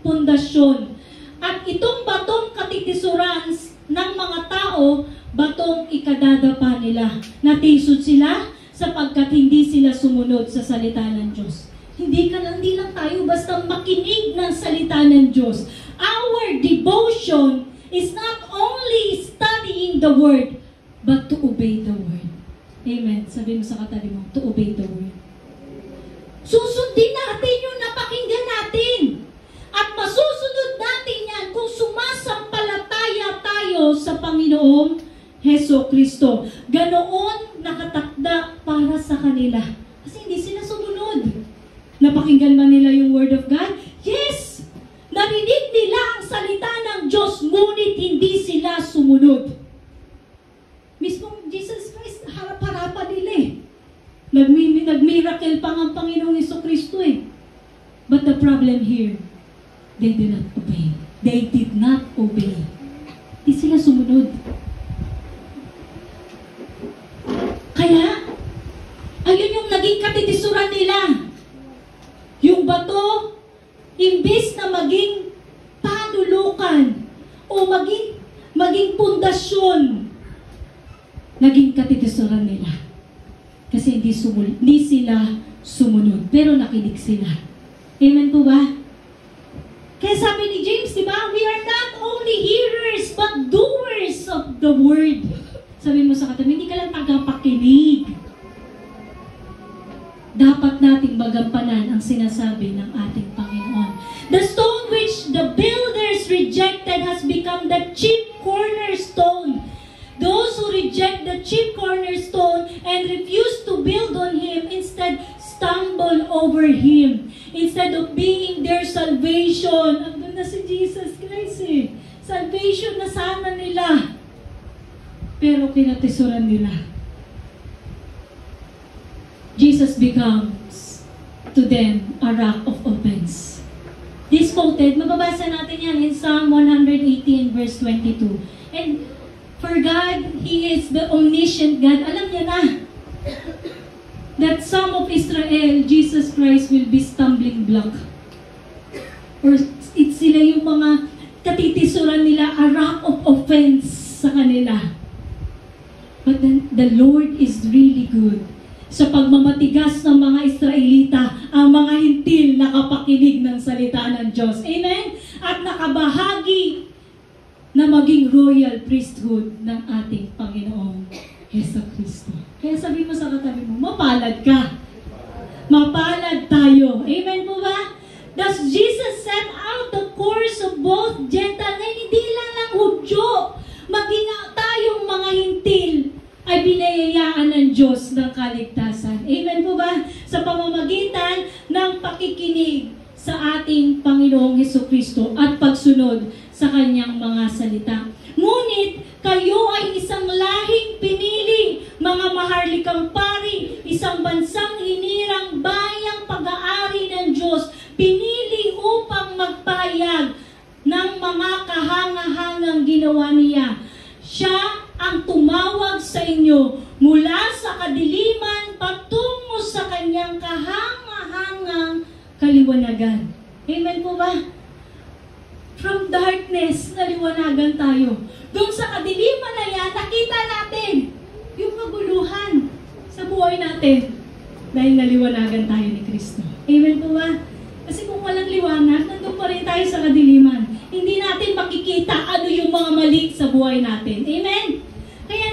pundasyon. At itong batong katitisuran ng mga tao, batong ikadadapa nila. Natisod sila sapagkat hindi sila sumunod sa salita ng Diyos. Hindi lang tayo basta makinig ng salita ng Diyos. Our devotion is not only studying the Word, but to obey the Word. Amen. Sabi mo sa katabi mo, to obey the Word. Susundin natin yung napakinggan natin. At masusunod natin yan kung sumasampalataya tayo sa Panginoong Jesucristo. Ganoon nakatakda para sa kanila. Kasi hindi sila sumunod. Napakinggan ba nila yung Word of God? Yes! Narinig nila ang salita ng Diyos, ngunit hindi sila sumunod. Mismong Jesus Christ, harap-harapan nila eh. Nag-miracle pa ang Panginoong Jesucristo eh. But the problem here, they did not obey. They did not obey. Hindi sila sumunod. Kaya, ayun yung naging katitisuran nila. Yung bato, imbis na maging panulukan o maging pundasyon, naging katitisuran nila. Kasi hindi sila sumunod. Pero nakinig sila. Amen po ba? Kaya sabi ni James, di ba? We are not only hearers, but doers of the word. Sabi mo sa katabi, hindi ka lang tagapakinig. Dapat nating magampanan ang sinasabi ng ating Panginoon. The stone which the builders rejected has become the chief cornerstone. Those who reject the chief cornerstone and refuse to build on Him instead stumble over Him. Instead of being their salvation. Andun na si Jesus Christ eh. Salvation na sana nila. pero kinatisuran nila. Jesus becomes to them a rock of offense. This quoted, mababasa natin yan in Psalm 118 verse 22. And for God, He is the omniscient God. Alam niya na that some of Israel, Jesus Christ will be stumbling block. Or sila yung mga katitisuran nila, a rock of offense sa kanila. But then, the Lord is really good. Sa pagmamatigas ng mga Israelita, ang mga hintil nakapakinig ng salita ng Diyos. Amen? At nakabahagi na maging royal priesthood ng ating Panginoong Jesucristo. Kaya sabi mo sa katabi mo, mapalad ka. Mapalad tayo. Amen po ba? Does Jesus set out the course of both Gentile na hindi lang Hudyo, maging tayong mga hintil ay binayayaan ng Diyos ng kaligtasan. Amen po ba? Sa pamamagitan ng pakikinig sa ating Panginoong Hesukristo at pagsunod sa Kanyang mga salita. Ngunit, kayo ay isang lahing pinili, mga maharlikang pari, isang bansang hinirang bayang pag-aari ng Diyos, pinili upang magpahayag ng mga kahangahangang ginawa niya. Siya ang tumawag sa inyo mula sa kadiliman patungo sa kanyang kahangahangang kaliwanagan. Amen po ba? From darkness, naliwanagan tayo. Doon sa kadiliman na yan, nakita natin yung maguluhan sa buhay natin dahil naliwanagan tayo ni Kristo. Amen po ba? Kasi kung walang liwanag, nandun pa rin tayo sa kadiliman. Hindi natin makikita ano yung mga mali sa buhay natin. Amen? Kaya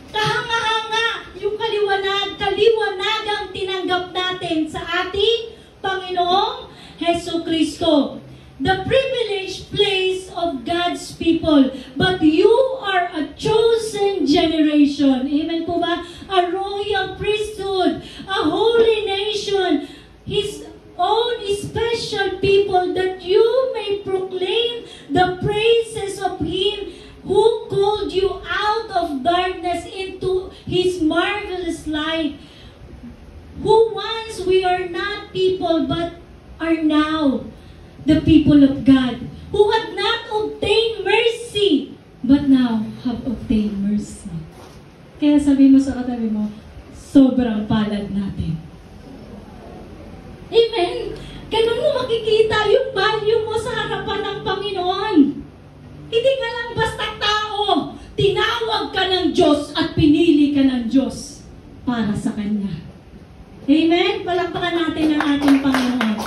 kahanga-hanga yung kaliwanagang tinanggap natin sa ating Panginoong Hesukristo. The privileged place of God's people. But you are a chosen generation. Amen po ba? A royal priesthood. A holy nation. His own special people, that you may proclaim the praises of Him who called you out of darkness into His marvelous light. Who once we are not people but are now the people of God, who had not obtained mercy but now have obtained mercy. Kaya sabi mo sa katabi mo, sobrang palad natin. Amen? Ganun mo makikita yung value mo sa harapan ng Panginoon. Hindi ka lang basta tao. Tinawag ka ng Diyos at pinili ka ng Diyos para sa Kanya. Amen? Palakpakan natin ang ating Panginoon.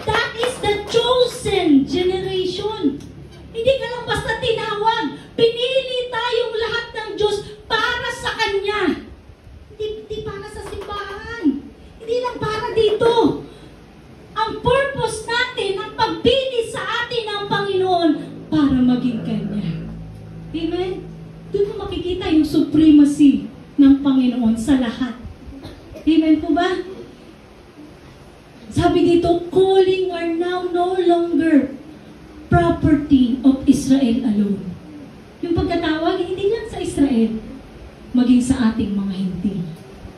That is the chosen generation. Hindi ka lang basta tinawag. Pinili tayong lahat ng Diyos para sa Kanya. Hindi para sa simbahan. Hindi lang para dito. Ang purpose natin, ang pagpili sa atin ng Panginoon para maging Kanya. Amen? Doon mo makikita yung supremacy ng Panginoon sa lahat. Amen po ba? Sabi dito, calling are now no longer property of Israel alone. Yung pagkatawag, hindi lang sa Israel, maging sa ating mga hintil.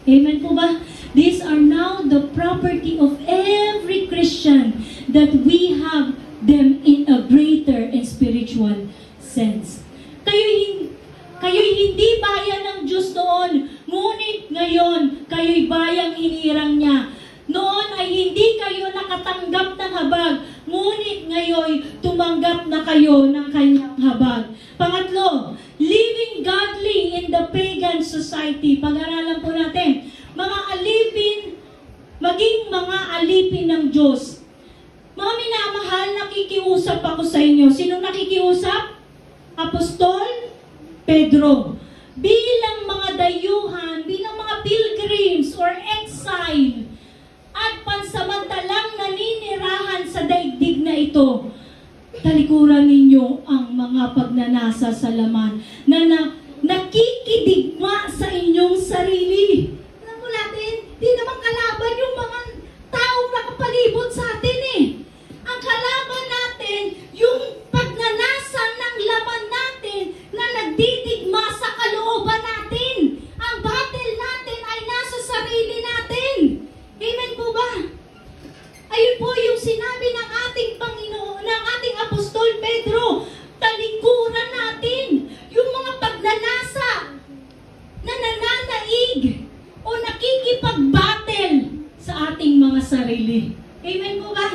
Amen po ba? These are now the property of every Christian, that we have them in a greater and spiritual sense. Kayo'y hindi bayan ng Diyos noon, ngunit ngayon, kayo'y bayang hinirang niya. Noon ay hindi kayo nakatanggap ng habag, ngunit ngayon tumanggap na kayo ng kanyang habag. Pangatlo, living godly in the pagan society. Pag-aralan po natin, mga alipin, maging mga alipin ng Diyos. Mga minamahal, nakikiusap ako sa inyo. Sinong nakikiusap? Apostol Pedro. Bilang mga dayuhan, bilang mga pilgrims or exile, at pansamantalang naninirahan sa daigdig na ito, talikuran ninyo ang mga pagnanasa sa laman na nakikidigma sa inyong sarili. Alam mo natin, di naman kalaban yung mga taong nakapalibot sa atin eh. Ang kalaban natin, yung pagnanasa ng laman natin na nagdidigma sa sarili. Amen po ba?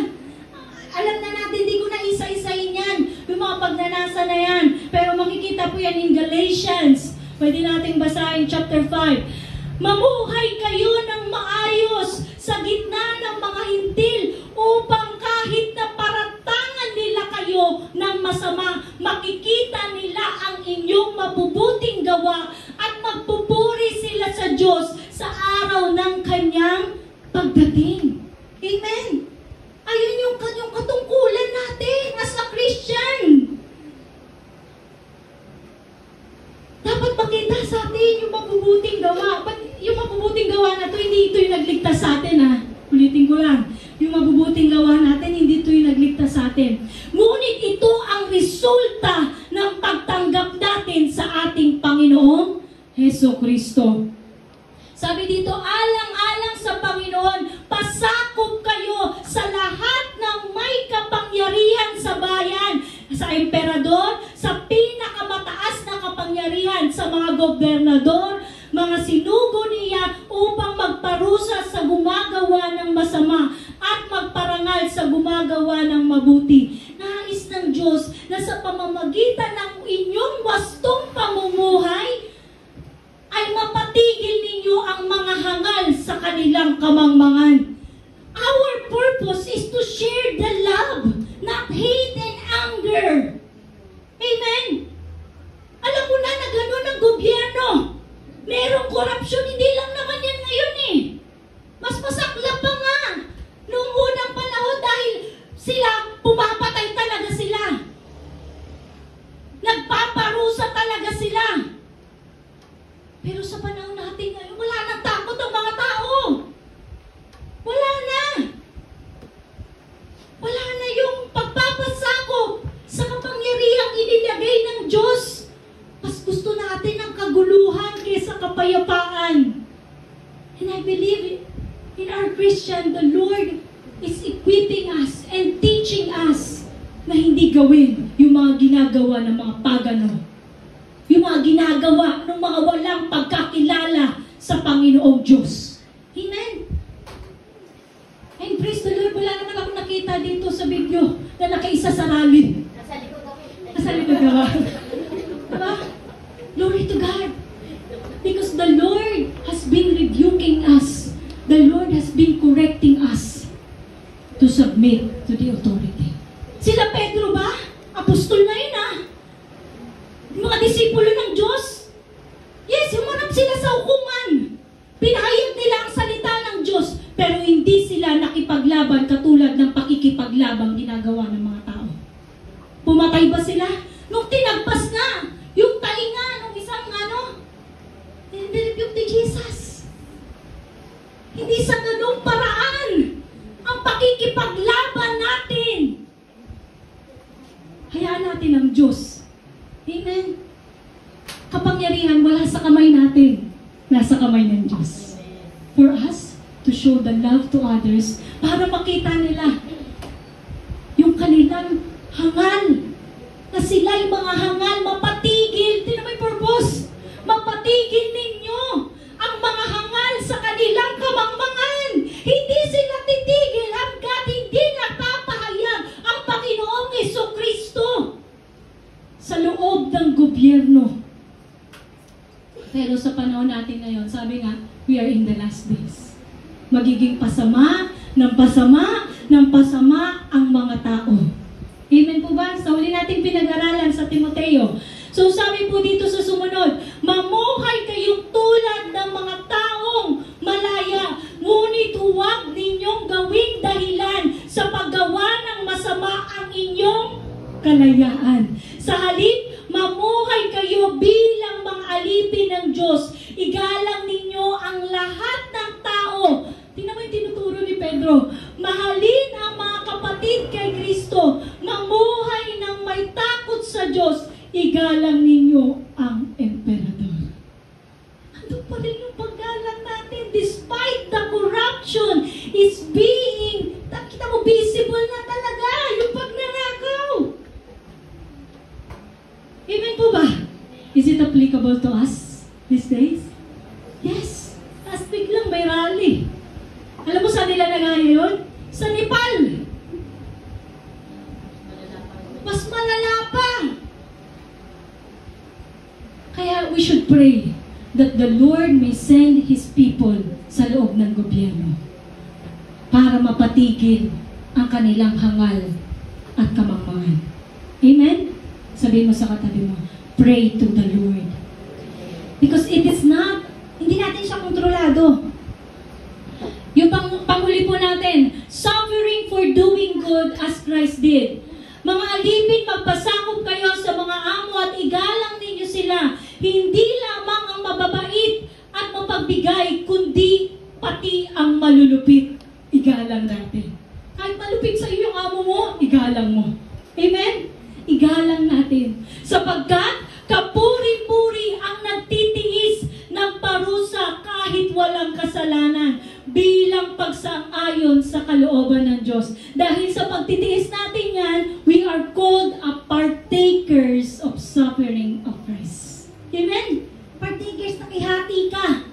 Alam na natin, di ko na isa-isahin yan. Yung mga pagnanasa na yan. Pero makikita po yan in Galatians. Pwede nating basahin chapter 5. Mamuhay kayo ng maayos sa gitna ng mga hintil upang kahit na paratangan nila kayo ng masama, makikita nila ang inyong mabubuting gawa at magpupuri sila sa Diyos sa araw ng kanyang pagdating. Amen. Ayun yung katungkulan natin as a Christian. Dapat makita sa atin yung mabubuting gawa. Yung mabubuting gawa na to, hindi ito yung nagligtas sa atin, ha? Ulitin ko lang. Yung mabubuting gawa natin, hindi ito yung nagligtas sa atin. Ngunit ito ang resulta ng pagtanggap natin sa ating Panginoong Hesukristo. Sabi dito, alang-alang sa Panginoon, pasakop kayo sa lahat ng may kapangyarihan sa bayan, sa emperador, sa pinakamataas na kapangyarihan, sa mga gobernador, mga sinugo niya upang magparusa sa gumagawa ng masama at magparangal sa gumagawa ng mabuti. Nais ng Diyos na sa pamamagitan ng inyong wastong pamumuhay, ay mapatigil ninyo ang mga hangal sa kanilang kamangmangan. Our purpose is to share the love, not hate and anger. Amen. Alam mo na gano'n ang gobyerno. Merong korupsyon, hindi lang naman yan ngayon eh. Mas masakla pa nga. Noong unang panahon dahil sila, pumapatay talaga sila. Nagpaparusa talaga sila. Pero sa panahon natin ngayon, wala nang takot ang mga tao. Wala na. Wala na yung pagpapasakop sa kapangyarihang inilagay ng Diyos. Mas gusto natin ang kaguluhan kaysa kapayapaan. And I believe in our Christian, the Lord is equipping us and teaching us na hindi gawin yung mga ginagawa ng mga pagano. Yung mga ginagawa ng mga walang pagkakilala sa Panginoong Diyos. Amen. And praise the Lord, wala naman ako nakita dito sa video na nakaisa sa rally. Nasa likod ka ba? Diba? Glory to God. Because the Lord has been rebuking us. The Lord has been correcting us to submit to the authority. Sila Pedro ba? Apostol na yun ah. Mga disipulo ng Diyos. Yes, humarap sila sa hukuman. Pinahayag nila ang salita ng Diyos, pero hindi sila nakipaglaban katulad ng pakikipaglabang ginagawa ng mga tao. Pumatay ba sila? Nung tinagpas nga, yung tainga ng isang nilipyok ni Jesus. Hindi sa ganung paraan ang pakikipaglaban natin. Hayaan natin ang Diyos. Amen. Kapangyarihan wala sa kamay natin. Nasa kamay ng Diyos. For us to show the love to others, para makita nila yung kanilang hangal. Na sila'y mga hangal, mapatigil. Di na may purpose. Mapatigil ninyo ang mga hangal sa kanilang kamangmangan. Hindi sila titigil hanggat hindi napapahayag ang Panginoong Hesukristo sa loob ng gobyerno. Pero sa panahon natin ngayon, sabi nga, we are in the last days. Magiging pasama ng pasama ng pasama ang mga tao. Amen po ba? Sa huli nating pinag-aralan sa Timoteo. So sabi po dito sa sumunod, mamuhay kayong tulad ng mga taong malaya, ngunit huwag ninyong gawing dahilan sa paggawa ng masama ang inyong kalayaan. Sa halip, mamuhay kayo bilang mga alipin ng Diyos. Igalang ninyo ang lahat ng tao. Tingnan mo yung tinuturo ni Pedro. Mahalin ang mga kapatid kay Kristo. Mamuhay ng may takot sa Diyos. Igalang ninyo ang emperador. Andun pa rin yung paggalang natin. Despite the corruption is being, kita mo, visible na talaga yung pagnanakaw. Amen po ba? Is it applicable to us these days? Yes. Last week lang may rally. Alam mo saan nila nagaya yun? send His people sa loob ng gobyerno para mapatigil ang kanilang hangal at kamangmangan. Amen? Sabihin mo sa katabi mo, pray to the Lord. Because it is not, hindi natin siya kontrolado. Yung panghuli po natin, suffering for doing good as Christ did. Mga alipin, magpasakop kayo sa mga amo at igalang ninyo sila. Hindi lamang ang mababait at mapagbigay, kundi pati ang malulupit. Igalang natin. Kahit malupit sa iyo yung amo mo, igalang mo. Amen? Igalang natin. Sapagkat kapuri-puri ang nagtitiis ng parusa kahit walang kasalanan bilang pagsang-ayon sa kalooban ng Diyos. Dahil sa pagtitiis natin yan, we are called a partakers of suffering of Christ. Amen? Partakers, nakihati ka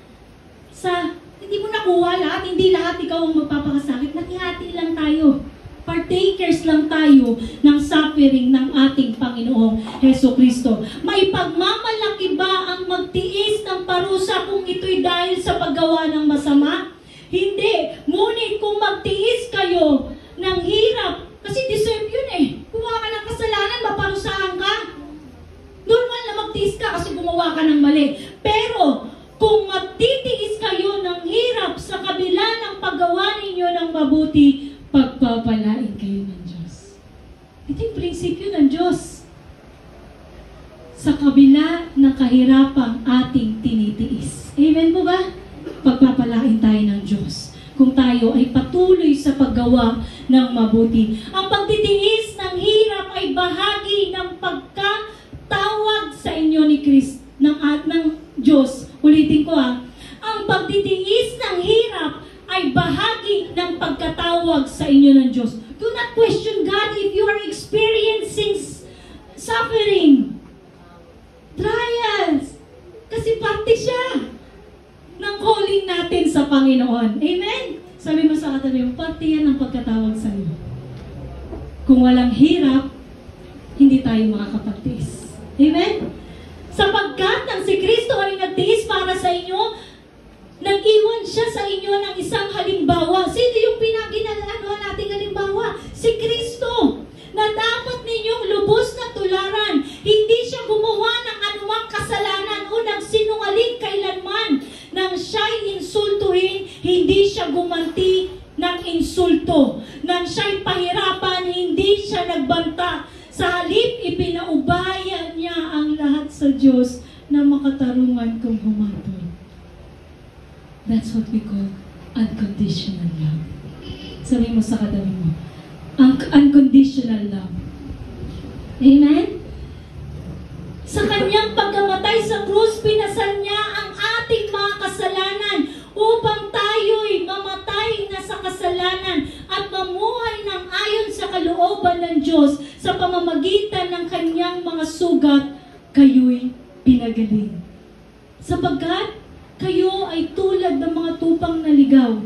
sa, hindi mo nakuha lahat, hindi lahat ikaw ang magpapakasakit, nakihati lang tayo. Partakers lang tayo ng suffering ng ating Panginoong Heso Kristo. May pagmamalaki ba ang magtiis ng parusa kung ito'y dahil sa paggawa ng masama? Hindi. Ngunit kung magtiis kayo ng hirap, kasi deserve yun eh. Gumawa ka ng kasalanan, maparusahan ka. Normal na magtiis ka kasi gumawa ka ng mali. Pero kung magtitiis kayo ng hirap sa kabila ng paggawa ninyo ng mabuti, pagpapalain kayo ng Diyos. Ito yung prinsipyo ng Diyos. Sa kabila ng kahirapang ating tinitiis. Amen po ba? Pagpapalain tayo ng Diyos. Kung tayo ay patuloy sa paggawa ng mabuti. Ang pagtitiis ng hirap ay bahagi ng pagkatawag sa inyo ni Kristo, ng Diyos. Ulitin ko ang pagtitiis ng hirap ay bahagi ng pagkatawag sa inyo ng Diyos. Do not question God if you are experiencing suffering, trials. Kasi parte siya ng calling natin sa Panginoon. Amen? Sabi mo sa katabi mo, parte yan ng pagkatawag sa iyo. Kung walang hirap, hindi tayo makakapagtiis. Amen? Sapagkat ang si Kristo ay nagtiis para sa inyo, nag-iwan siya sa inyo ng isang halimbawa. Sino yung pinaginalaan nating halimbawa? Si Kristo, na dapat ninyong lubos na tularan. Hindi siya gumawa ng anumang kasalanan o nagsinungaling kailanman. Nang siya'y insultuhin, hindi siya gumanti ng insulto. Nang siya'y pahirapan, hindi siya nagbanta. Sa halip, ipinaubaya niya ang lahat sa Diyos na makatarungan kung humatol. That's what we call unconditional love. Sabi mo sa katabi mo, unconditional love. Amen? Sa kanyang pagkamatay sa krus, pinasal niya ang ating mga kasalanan upang tayo'y mamatay na sa kasalanan at mamuhay ng ayon sa kalooban ng Diyos sa pamamagitan ng kanyang mga sugat, kayo'y pinagaling. Sapagkat kayo ay tulad ng mga tupang naligaw.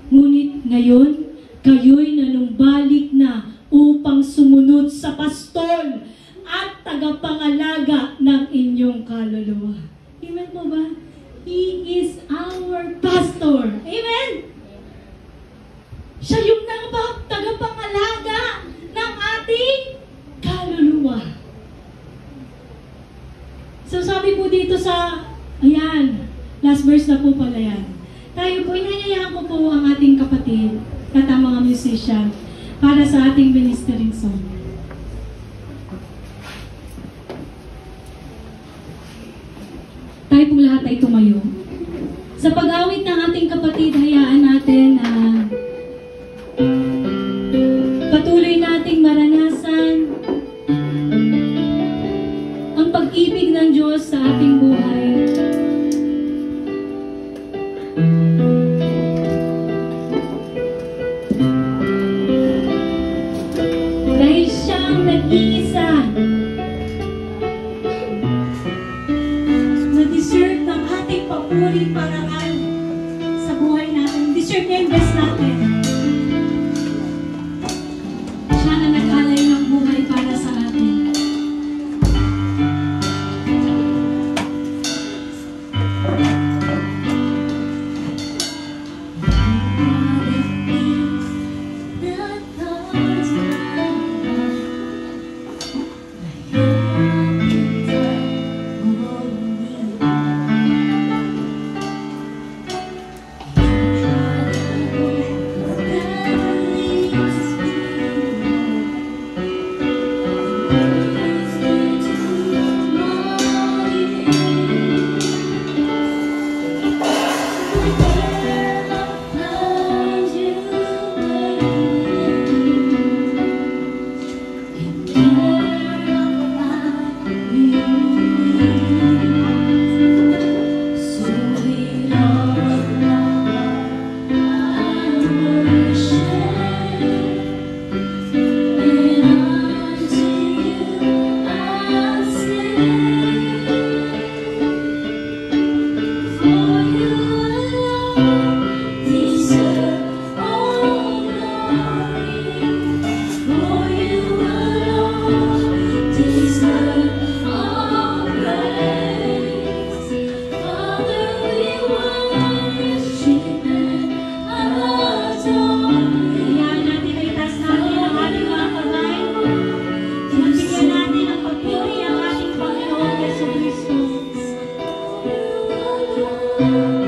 Ngunit ngayon, kayo'y nanumbalik na upang sumunod sa pastol at tagapangalaga ng inyong kaluluwa. Amen po ba? He is our pastor. Amen? Siya yung tagapangalaga ng ating kaluluwa. So sabi po dito sa, ayan, last verse na po pala yan. Tayo po, inanyayahan ko po ang ating kapatid at ang mga musician para sa ating ministering song. Tayo pong lahat ay tumayo. Sa pag-awit ng ating kapatid, hayaan natin na patuloy nating maranasan ang pag-ibig ng Diyos sa ating buhay. Dahil siyang nag-iisa na deserve ng ating papuri parangal sa buhay natin. Deserve niya yung best natin. Siya na nag-alay ng buhay para sa atin. Glory.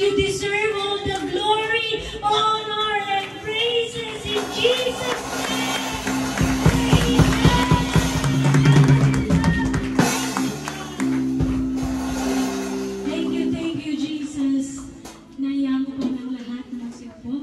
You deserve all the glory, honor, and praises in Jesus' name. Thank you, Jesus. Naiyan ko po ng lahat ng sipo.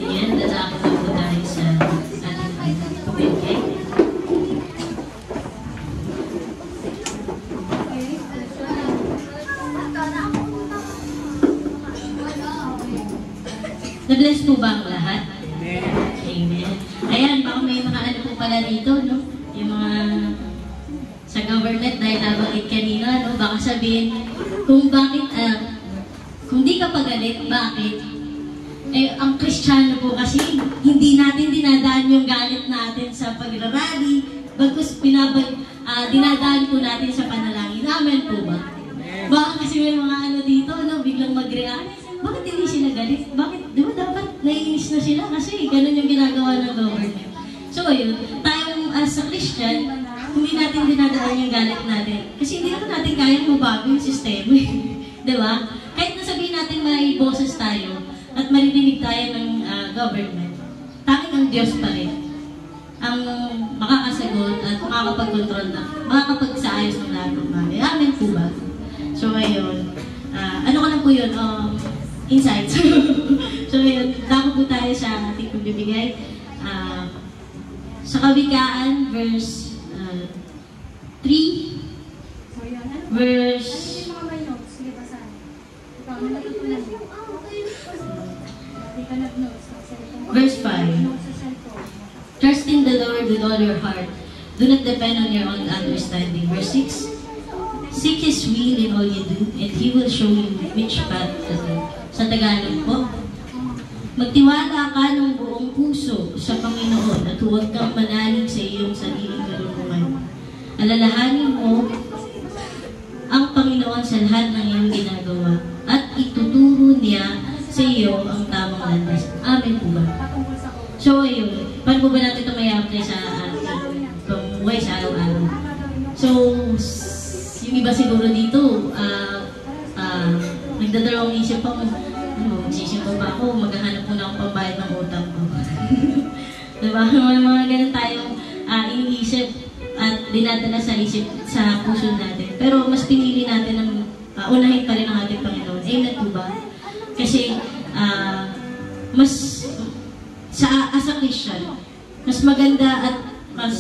Ayan, lalaki na po tayo sa ating pumigay. Na-bless po ba ang lahat? Amen. Ayan, baka may mga ano po pala dito, no? Yung mga sa government, dahil nabanggit kanina, no? Baka sabihin, kung bakit, kung di ka pagalit, bakit? Eh, ang Kristiyano po kasi, hindi natin dinadaan yung galit natin sa pagrarally, bagkus dinadaan po natin sa panalangin. Amen po ba? Baka kasi may mga ano dito, no? Biglang mag-react. Bakit hindi sila galit? Bakit? Di ba dapat naiinis na sila? Kasi ganun yung ginagawa ng government. So ayun, tayong as a Christian, hindi natin dinadaan yung galit natin. Kasi hindi naman natin kayang mabago yung sistema. Di ba? Kahit nasabihin natin may boses tayo at marinig tayo ng government, tanging ang Diyos pa rin ang makakasagot at makakapag-control na, makakapagsaayos ng lahat ng bagay. Amen po ba? So ayun, ano ko lang po yun, insights. So yun, dako po tayo sa ating pagbibigay. Sa Kawikaan, verse 3, verse verse 5. Trust in the Lord with all your heart. Do not depend on your own understanding. Verse 6. Seek His will in all you do, and He will show you which path to take. Sa Tagalog po, magtiwala ka ng buong puso sa Panginoon at huwag kang manalig sa iyong sariling karunungan. Alalahanin mo ang Panginoon sa lahat ng iyong ginagawa at ituturo niya sa iyo ang tamang landas. Amen po ba? So ayun, paano po ba natin ito may apply sa ating pamuhay sa araw-araw? So, yung iba siguro dito, nagdadalawang isip ako, magsisimpa ba ako, maghahanap po na akong pambayad ng utang ko. Diba? Mga ganun tayong iniisip at dinadala sa isip, sa puso natin. Pero mas pinili natin ng unahin pa rin ang ating Panginoon. Amen po ba? Kasi, mas, as a Christian, mas maganda at mas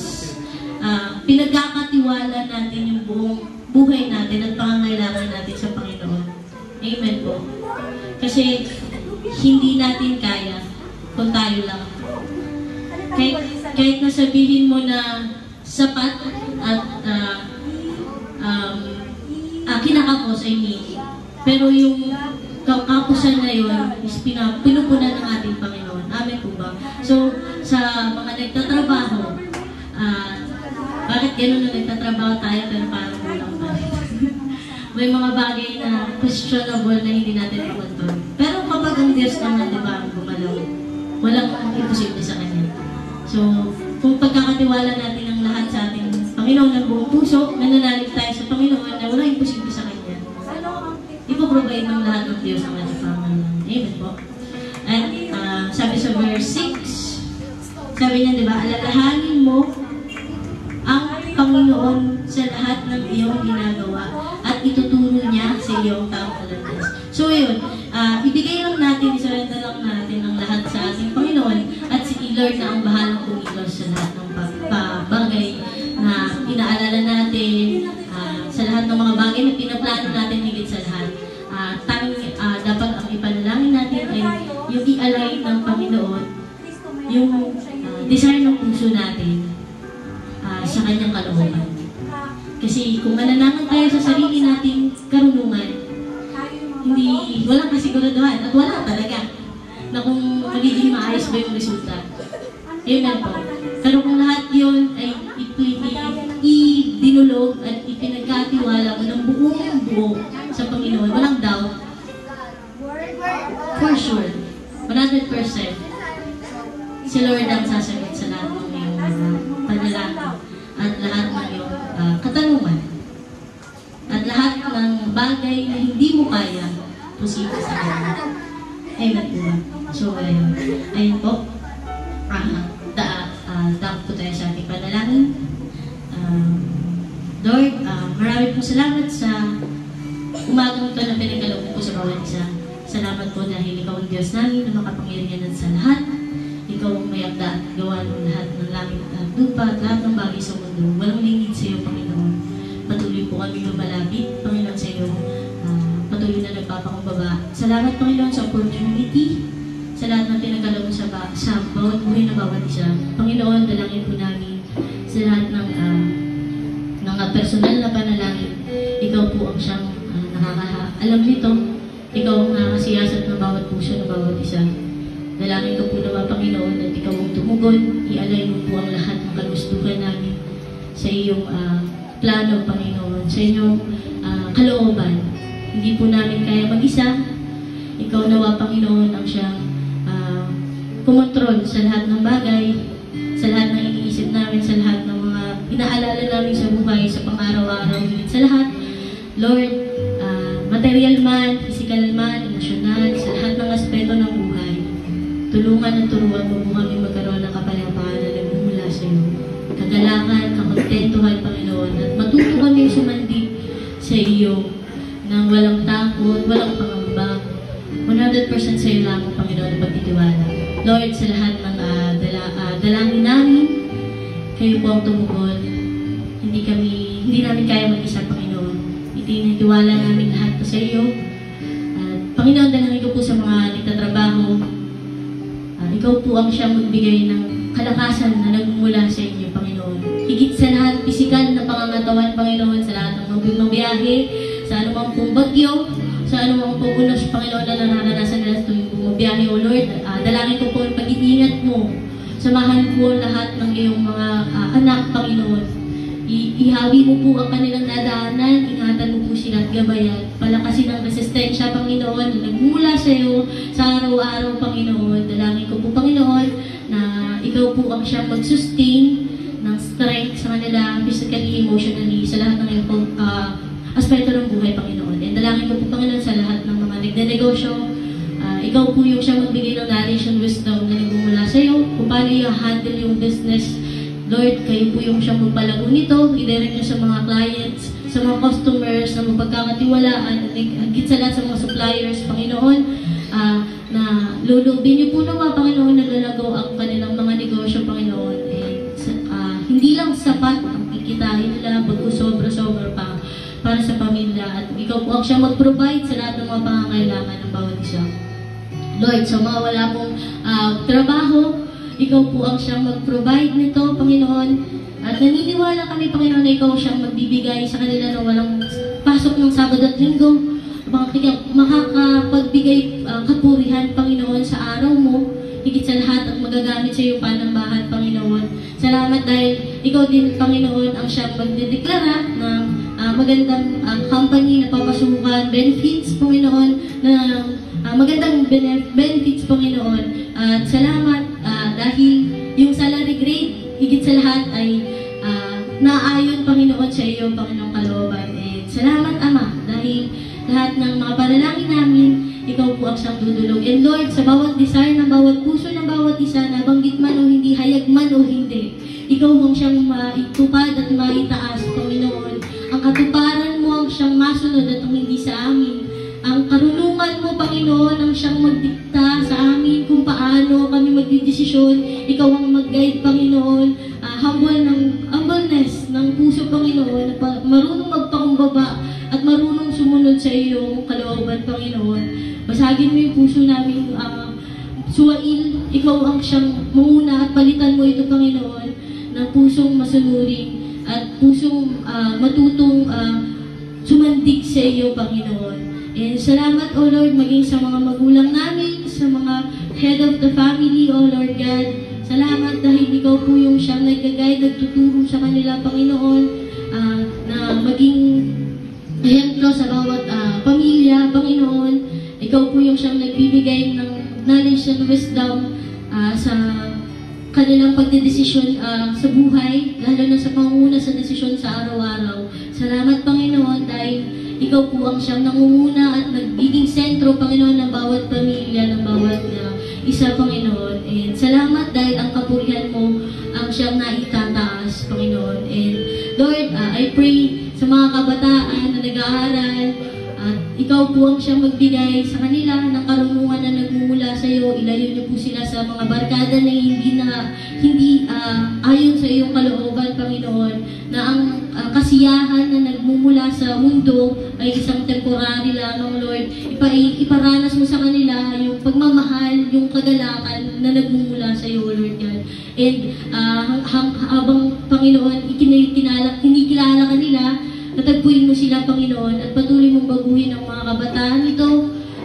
pinagkakatiwala natin yung buong buhay natin at pangangailangan natin sa Panginoon. Amen po. Kasi hindi natin kaya kung tayo lang. Kahit nasabihin mo na sapat at kinakapos, I mean, pero yung kapusan na yun is pinupunan ng ating Panginoon. Amen po ba? So, sa mga nagtatrabaho, bakit gano'n na nagtatrabaho tayo pero parang walang pa? May mga bagay na questionable na hindi natin makontrol. Pero kapag ang Diyos naman, di ba, ang gumalaw, walang imposible sa Kanya. So, kung pagkakatiwala natin ang lahat sa ating Panginoon ng buong puso, nananalig tayo sa Panginoon na walang imposible sa Kanya, ipoprovide ng lahat ng Diyos ang ating pangangailangan. Amen po. At sabi sa verse 6, sabi niya, di ba, alalahanin mo ang Panginoon sa lahat ng iyong ginagawa at ituturo niya sa iyong tamang landas. So yun, ibigay lang natin, isurrender lang natin ang lahat sa ating Panginoon at si Lord na ang bahalang kumilos sa lahat ng bagay na inaalala natin, sa lahat ng mga bagay na pinaplano natin higit sa lahat. Dapat ang ipanalangin natin ay yung i-align ng Panginoon, yung desire ng puso natin sa kanyang kalooban. Kasi kung mananangan tayo sa sarili nating karunungan, walang kasiguraduhan at wala talaga na kung magiging maayos ba yung resulta. Amen po. Pero kung lahat yun ay idinulog at ipinagkatiwala mo ng buong buo sa Panginoon, walang doubt, for sure, 100%, si Lord ang sasagot sa lahat ng iyong panalangin at lahat ng iyong katanungan. At lahat ng bagay na hindi mo kaya, posible sa Kanya. Amen po ba? So, ayun po. Dako po tayo sa ating panalangin. Lord, marami po salamat sa umagang ito na pinagkaloob po sa bawat isa. Salamat po dahil Ikaw ang Diyos namin na makapangyarihan sa lahat. Ikaw ang may akda at gawa ng lahat ng langit at lupa at lahat ng bagay sa mundo. Walang lingid sa iyo, Panginoon. Patuloy po kami lumalapit, Panginoon, sa iyo. Patuloy na nagpapakumbaba. Salamat, Panginoon, sa opportunity, sa lahat ng pinagkaloob sa bawat buhay na bawat isa. Panginoon, dalangin po namin sa lahat ng personal na panalangin. Ikaw po ang siyang nakakaalam nito. Ikaw ang nakakasiyasat ng bawat puso ng bawat isa. Dalangin ko po naman, Panginoon, at Ikaw ang tumugon. Ialay mo po ang lahat ng kagustuhan namin sa iyong plano, Panginoon, sa iyong kalooban. Hindi po namin kaya mag-isa. Ikaw nawa, Panginoon, ang siyang kumontrol sa lahat ng bagay, sa lahat ng iniisip namin, sa lahat ng mga inaalala namin sa buhay, sa pang-araw-araw, sa lahat. Lord, material man, physical man, emosyonal, sa lahat ng aspeto ng buhay, tulungan at turuan mo po kami magkaroon ng kapayapaan na nagmumula sa iyo. Kagalakan, kakontentuhan, Panginoon, at matuto kami sumandi sa iyo nang walang takot, walang pangamba. 100% sa iyo lang, Panginoon, ang pagtitiwala. Lord, sa lahat ng dalangin namin, kayo po ang tumugon. Hindi namin kaya mag-isa, Panginoon. Itinitiwala namin lahat po sa iyo. At Panginoon, dalangin ko po sa mga nagtatrabaho. Ikaw po ang siyang magbigay ng kalakasan na nagmumula sa inyo, Panginoon. Higit sa lahat, pisikal na pangangatawan, Panginoon, sa lahat ng mabiyahe, sa anumang pong bagyo, sa anumang pong unos, Panginoon, na naranasan nila tuwing bumabiyahe, O Lord. Dalangin ko po ang pag-iingat mo. Samahan po lahat ng iyong mga anak, Panginoon. Ihawi mo po ang kanilang nadaanan, ingatan mo po sila at gabayan. Palakasin ang resistensya, Panginoon, na nagmula sa iyo sa araw-araw, Panginoon. Dalangin ko po, Panginoon, na ikaw po ang siyang mag-sustain ng strength sa kanila, physically, emotionally, sa lahat ng iyong aspeto ng buhay, Panginoon. And dalangin ko po, Panginoon, sa lahat ng mga nagnenegosyo. Ikaw po yung siyang magbigay ng knowledge and wisdom na nagmumula sa iyo, kung paano i-handle yung business. Lord, kayo po yung siyang magpalago nito, i-direct nyo sa mga clients, sa mga customers, na mapagkakatiwalaan, at higit sa lahat sa mga suppliers, Panginoon, na lulubin niyo po naman, Panginoon, naglalago ang kanilang mga negosyo, Panginoon. Hindi lang sapat ang kikitain nila, bago sobra-sobra pa para sa pamilya. At ikaw po ang siyang mag-provide sa lahat ng mga pangangailangan ng bawat isa. Lord, sa mga wala pong trabaho, ikaw po ang siyang mag-provide nito, Panginoon. At naniniwala kami, Panginoon, na ikaw siyang magbibigay sa kanila na walang pasok ng Sabado at Linggo. Makakapagbigay kapurihan, Panginoon, sa araw mo. Higit sa lahat at magagamit sa iyong panambahan, Panginoon. Salamat dahil ikaw din, Panginoon, ang siyang magdedeklara ng magandang company na papasukan, benefits, Panginoon, na magandang benefits, Panginoon. At salamat dahil yung salary grade, higit sa lahat ay naayon, Panginoon, sa iyo, Panginoong kalooban. And salamat, Ama, dahil lahat ng mga panalangin namin, ikaw po ang siyang dudulog. And Lord, sa bawat desire ng bawat puso ng bawat isa, nabanggit man o hindi, hayag man o hindi, ikaw ang siyang maitupad at maitaas, Panginoon. Ang katuparan mo ang siyang masunod at ang hindi sa amin. Ang karunungan mo, Panginoon, ang siyang magdikta sa amin kung paano kami magdidesisyon. Ikaw ang mag-guide, Panginoon. Humbleness ng puso, Panginoon. Marunong magpakumbaba at marunong sumunod sa iyong kalooban, Panginoon. Basagin mo yung puso namin suwail. Ikaw ang siyang muna at palitan mo ito, Panginoon, ng pusong masunuring at pusong matutong sumandig sa iyo, Panginoon. And salamat, O Lord, maging sa mga magulang namin, sa mga head of the family, O Lord God. Salamat dahil ikaw po yung siyang nag-guide, nagtuturo sa kanila, Panginoon, na maging ehemplo sa bawat pamilya, Panginoon. Ikaw po yung siyang nagbibigay and wisdom sa kanilang pagdedesisyon sa buhay, lalo na sa pangunguna sa desisyon sa araw-araw. Salamat, Panginoon, dahil ikaw po ang siyang nangunguna at nagiging sentro, Panginoon, ng bawat pamilya, ng bawat isa, Panginoon. And salamat dahil ang kapurihan mo ang siyang naitataas, Panginoon. And Lord, I pray sa mga kabataan na nag-aaral, at ikaw po ang siyang magbigay sa kanila ng karunungan na nagmumula sa iyo. Ilayo niyo po sila sa mga barkada na hindi ayon sa iyong kalooban, Panginoon, na ang kasiyahan na nagmumula sa mundo ay isang temporary lamang, Lord. Iparanas mo sa kanila yung pagmamahal, yung kagalakan na nagmumula sa iyo, Lord God. And habang, Panginoon, kinikilala kanila, natagpuin mo sila, Panginoon, at patuloy mong baguhin ang mga kabataan ito.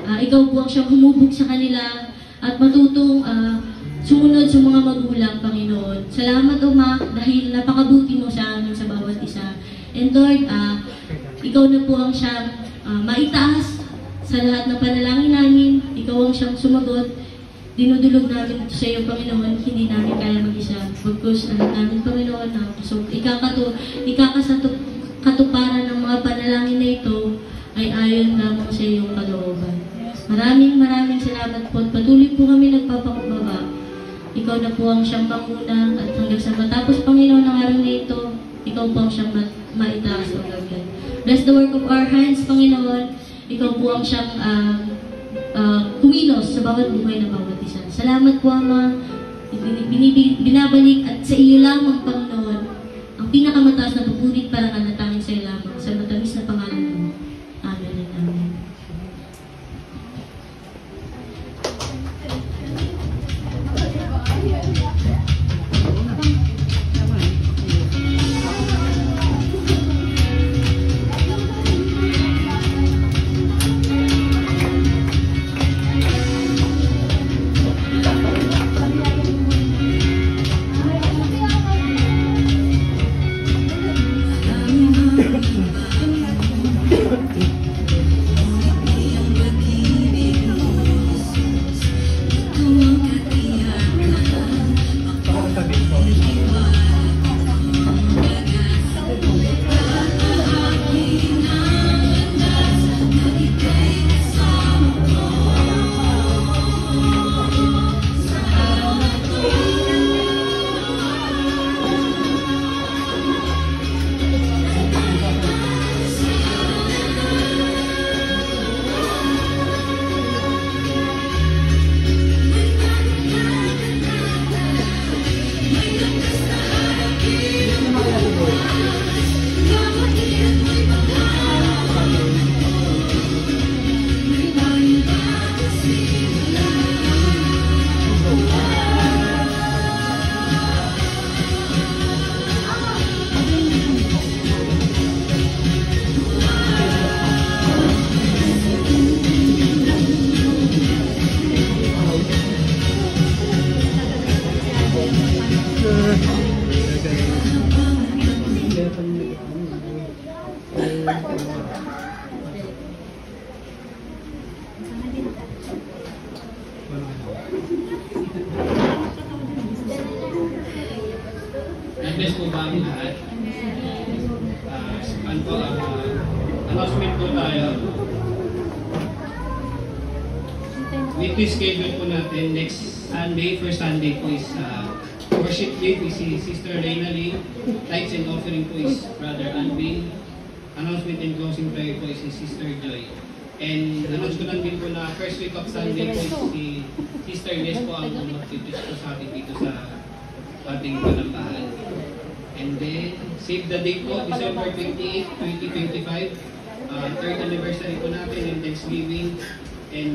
Ikaw po ang siyang humubog sa kanila at matutong sumunod sa mga magulang, Panginoon. Salamat, Ama, dahil napakabuti mo sa amin sa bawat isa. And Lord, ikaw na po ang siyang maitaas sa lahat ng panalangin namin. Ikaw ang siyang sumagot. Dinudulog namin ito sa iyo, Panginoon. Hindi namin kaya mag-isa. Pagkus, alam namin, Panginoon, so katuparan ng mga panalangin na ito ay ayon lamang sa iyong kalooban. Maraming salamat po. Patuloy po kami nagpapakumbaba. Ikaw na po ang siyang panguna at hanggang sa matapos, Panginoon, ng araw na ito, ikaw po ang siyang maitaas o gagawin. Bless the work of our hands, Panginoon. Ikaw po ang siyang kumilos sa bawat buhay ng bawat isa. Salamat po, Ama. Binabalik at sa iyo lamang, Panginoon, ang pinakamataas na pupunit para kanatangin sa iyo lamang sa matamis na pangalan mo. Amen and amen. Bless po ba ang lahat? Announcement po tayo. Weekly schedule po natin. Next Sunday, first Sunday po is worship week is si Sister Reyna Lee. Tithes and offering po is Brother Alvin. Announcement and closing prayer po is si Sister Joy. And announce ko lang din po na first week of Sunday po is si Sister Les po ang mag-teach po sa atin dito sa ating palambahan. And then, save the date po, December 28, 2025. Third anniversary po natin in Thanksgiving. And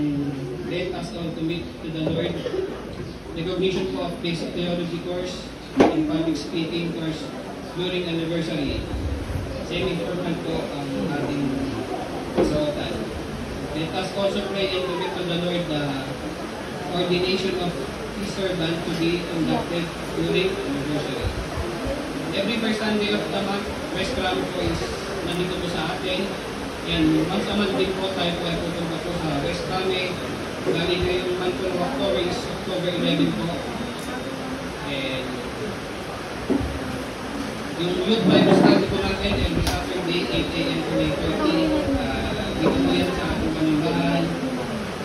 let us all commit to the Lord. Recognition po of basic theology course and public speaking course during anniversary. Same important po ang ating suotan. Let us also pray and commit to the Lord the ordination of His servant to be conducted during anniversary. Every first Sunday of the month, restaurant po is nandito po sa atin. And once a month din po tayo po ay pupunta po sa restaurant Bali ngayong month po ng October is October 11 po. And yung youth Bible study po natin every Saturday, 8 a.m. to 8:30. Dito po yan sa ating panimbahan.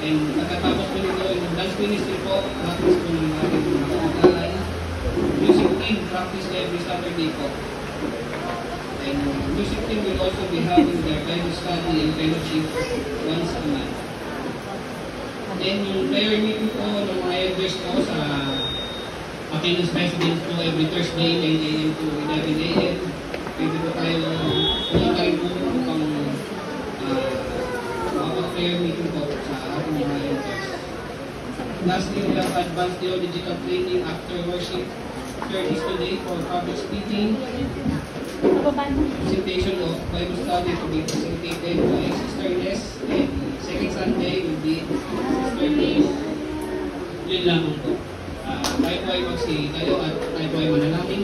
And pagkatapos po nito, yung dance ministry po, practice po ng ating mga kabataan. Music team, practice every Saturday po. And music team will also be having their Bible study and fellowship once a month. Then yung prayer meeting po ng mga elders po sa Aquinas Residence po every Thursday, 9 a.m. to 11 a.m. Pwede po tayo pumunta rin po upang prayer meeting po sa ating mga elders. Lastly, we have advanced theological training after worship. Third is today for public speaking. Presentation of Bible study to be facilitated by Sister Ines, and second Sunday will be Sister Ines. Yun lamang po. Tayo po ay magsigayo at tayo po ay manalangin.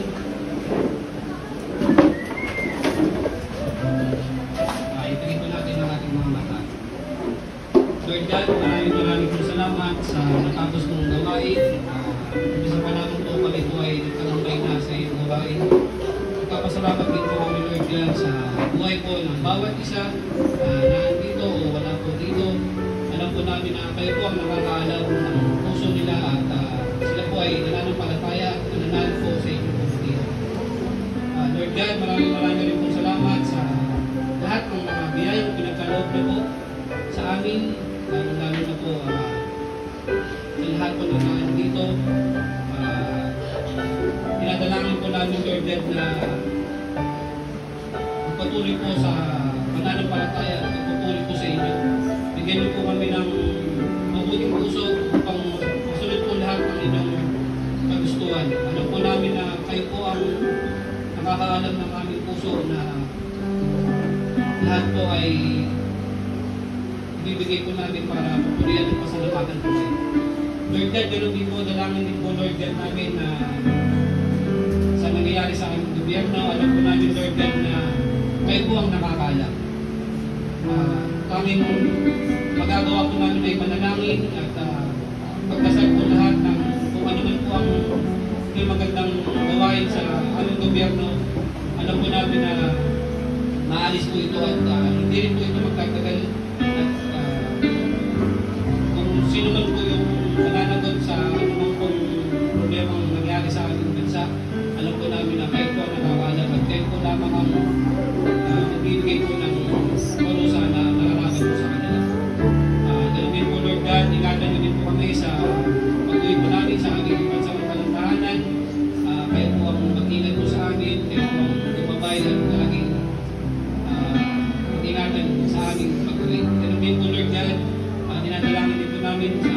Ipagin po natin ang ating mga mata. Lord God, maraming po salamat sa natapos mong gawain. Isa pa naman po kami po ay nagtagumpay na sa iyong gawain. Nagpapasalamat din po kami, Lord God, sa buhay po ng bawat isa na nandito o wala po dito. Alam po namin na kayo po ang nakakaalam ng puso nila at sila po ay nananampalataya at nananalig po sa inyong pagkakita. Lord God, maraming rin po salamat sa lahat ng mga biyayang pinagkaloob na po sa amin, lalo na po sa lahat po na nandito. Pinadalangin po namin, Lord God, na magpatuloy po sa pananampalataya at magpatuloy po sa inyo. Bigyan niyo po kami ng mabuting puso upang masunod po lahat ng inyong kagustuhan. Alam po namin na kayo po ang nakakaalam ng aming puso na lahat po ay ibibigay po namin para patuloyan ang pasalamatan po kayo. Lord God, ganoon din po, dalangin din po, Lord God, namin na sa nangyayari sa aming gobyerno, alam po namin, Lord God, na kayo po ang nakakaalam. Tanging magagawa po namin ay manalangin at pagdasal po lahat ng kung ano man po ang hindi magandang gawain sa aming gobyerno. Alam po namin na maalis po ito at hindi rin po ito magtatagal. At kung sino man po yung mananagot sa anumang pong problemang nangyari sa ating bansa, alam po namin na kayo po ang nakakaalam at kayo po lamang ang nagbibigay po ng parusa na nararapat po sa kanila. Ganun din po, Lord God, ingatan niyo din po kami sa pag-uwi po namin sa aming pansamantalang tahanan. Kayo po ang mag-ingat po sa amin, kayo po ang gumabay at laging ingatan sa aming pag-uwi. Ganun din po, Lord God, dinadalangin din po namin sa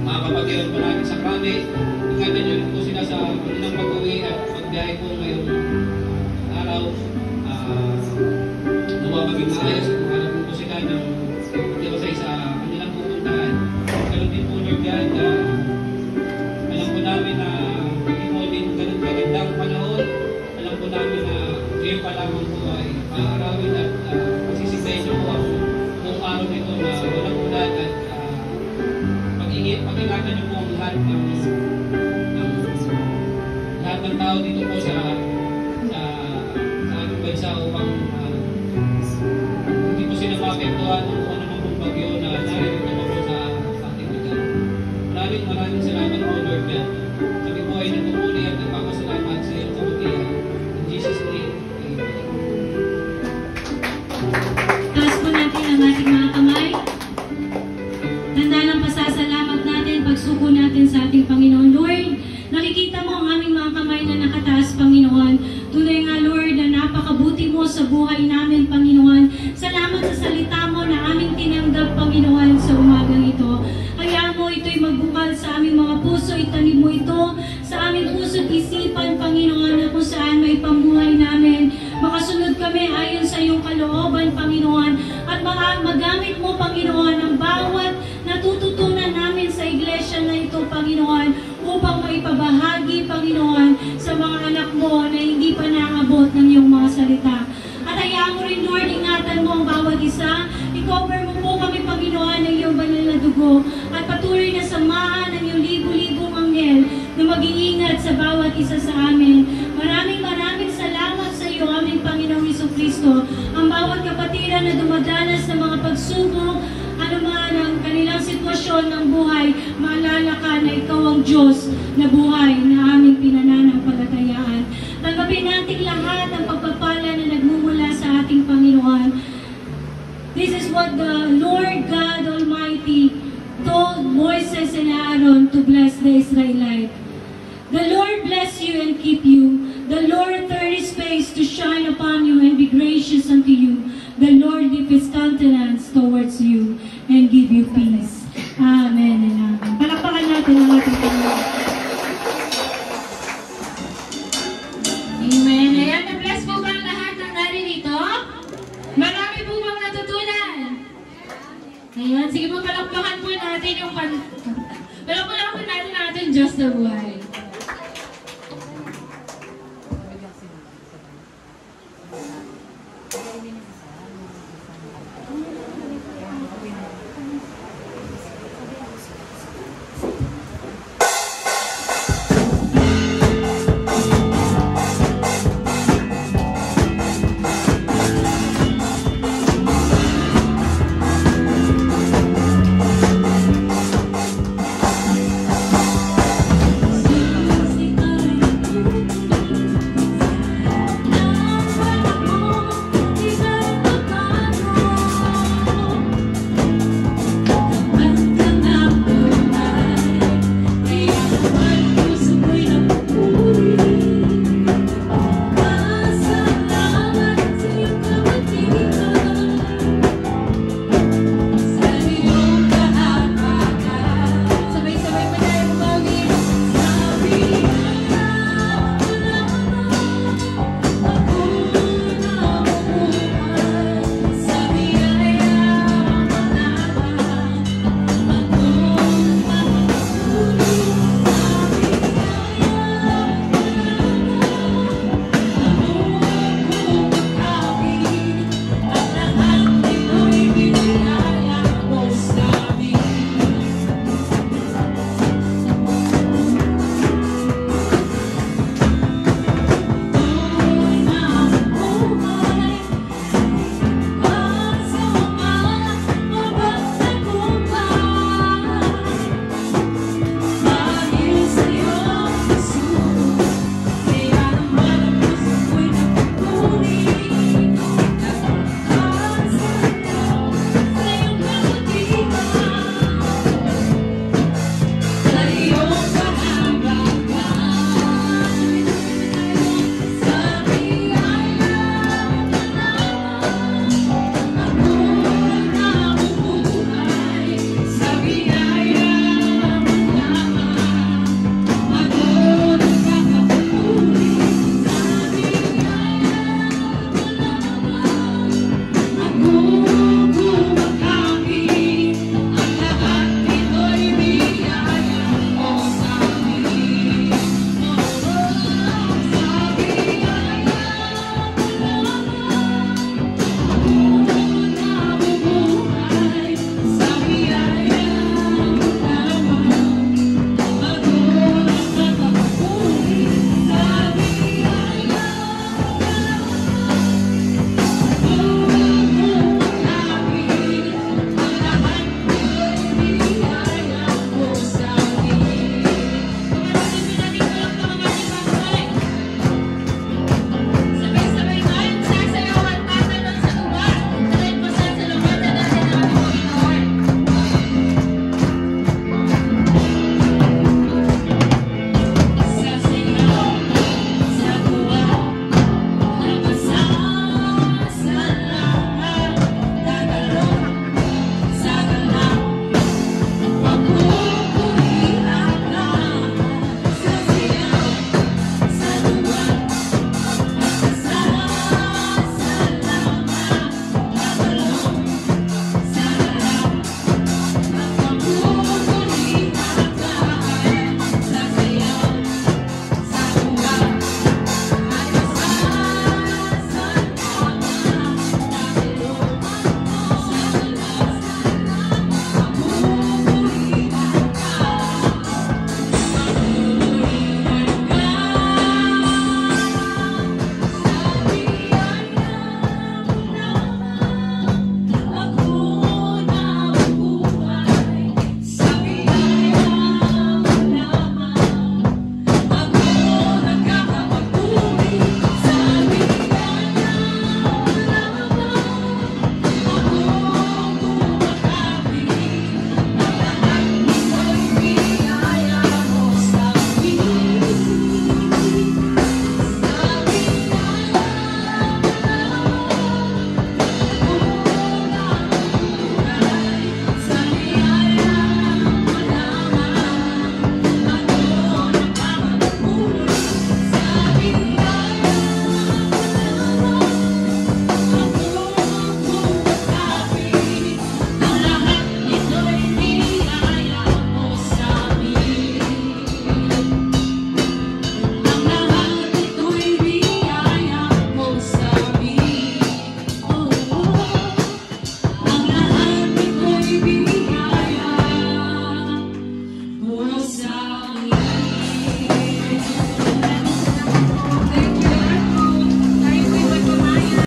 mga kapatiran po namin sa Krame. Ingatan niyo rin po sila sa kanilang pag-uwi at pagbiyahe po ngayong araw. Maging maayos kung hanap po sila ng iwasay sa kanilang pupuntahan. Ganun din po, Lord God, alam po namin na hindi po din ganun kagandang panahon. Alam po namin na ngayon pa lamang po ay paarawin at pagsisigayin niyo po ang buong araw nito na walang ulan at pag-ingatan niyo po ang lahat ng tao dito po sa ating bansa upang hindi po sila mapektuhan ng kung ano pong bagyo na narinig na po sa ating lugar. Maraming salamat po, Lord God. Kami po ay nagpupuli at nagpapasalamat sa iyong kabutihan. In Jesus' name, Amen. Taas po natin ang ating mga kamay. Tanda ng pasasalamat natin, pagsuko natin sa ating Panginoon. Lord, nakikita mo ang aming mga kamay na nakataas, Panginoon. Tunay nga, Lord, na napakabuti mo sa buhay namin, Panginoon. Salamat sa salita mo na aming tinanggap, Panginoon, sa umagang ito. Kaya mo ito'y magbukal sa aming mga puso, itanim mo ito sa aming puso't isipan, Panginoon, na kung saan may pambuhay namin. Makasunod kami ayon sa iyong kalooban, Panginoon, at magamit mo, Panginoon, ang bawat natututunan namin sa iglesia na ito, Panginoon, upang maipabahagi, Panginoon, sa mga anak mo na hindi pa naabot ng iyong mga salita. At hayaan mo rin, Lord, ingatan mo ang bawat isa. I-cover mo po kami, Panginoon, ng iyong banal na dugo. Kristo. Ang bawat kapatiran na dumadanas ng mga pagsubok, ano man ang kanilang sitwasyon ng buhay, maalala ka na ikaw ang Diyos na buhay na aming pinananampalatayaan. Tanggapin natin lahat ang pagpapala na nagmumula sa ating Panginoon. This is what the Lord God Almighty told Moses and Aaron to bless the Israelites. The Lord bless you and keep you. The Lord turn His face to shine upon you and be gracious unto you. The Lord lift His countenance towards you and give you peace. Amen and amen. Palakpakan natin ang ating Panginoon. Amen. Ayan, na-bless po ba ang lahat ng naririto? Marami po bang natutunan? Ayan, sige po, palakpakan po natin yung palakpakan po natin Diyos na buhay.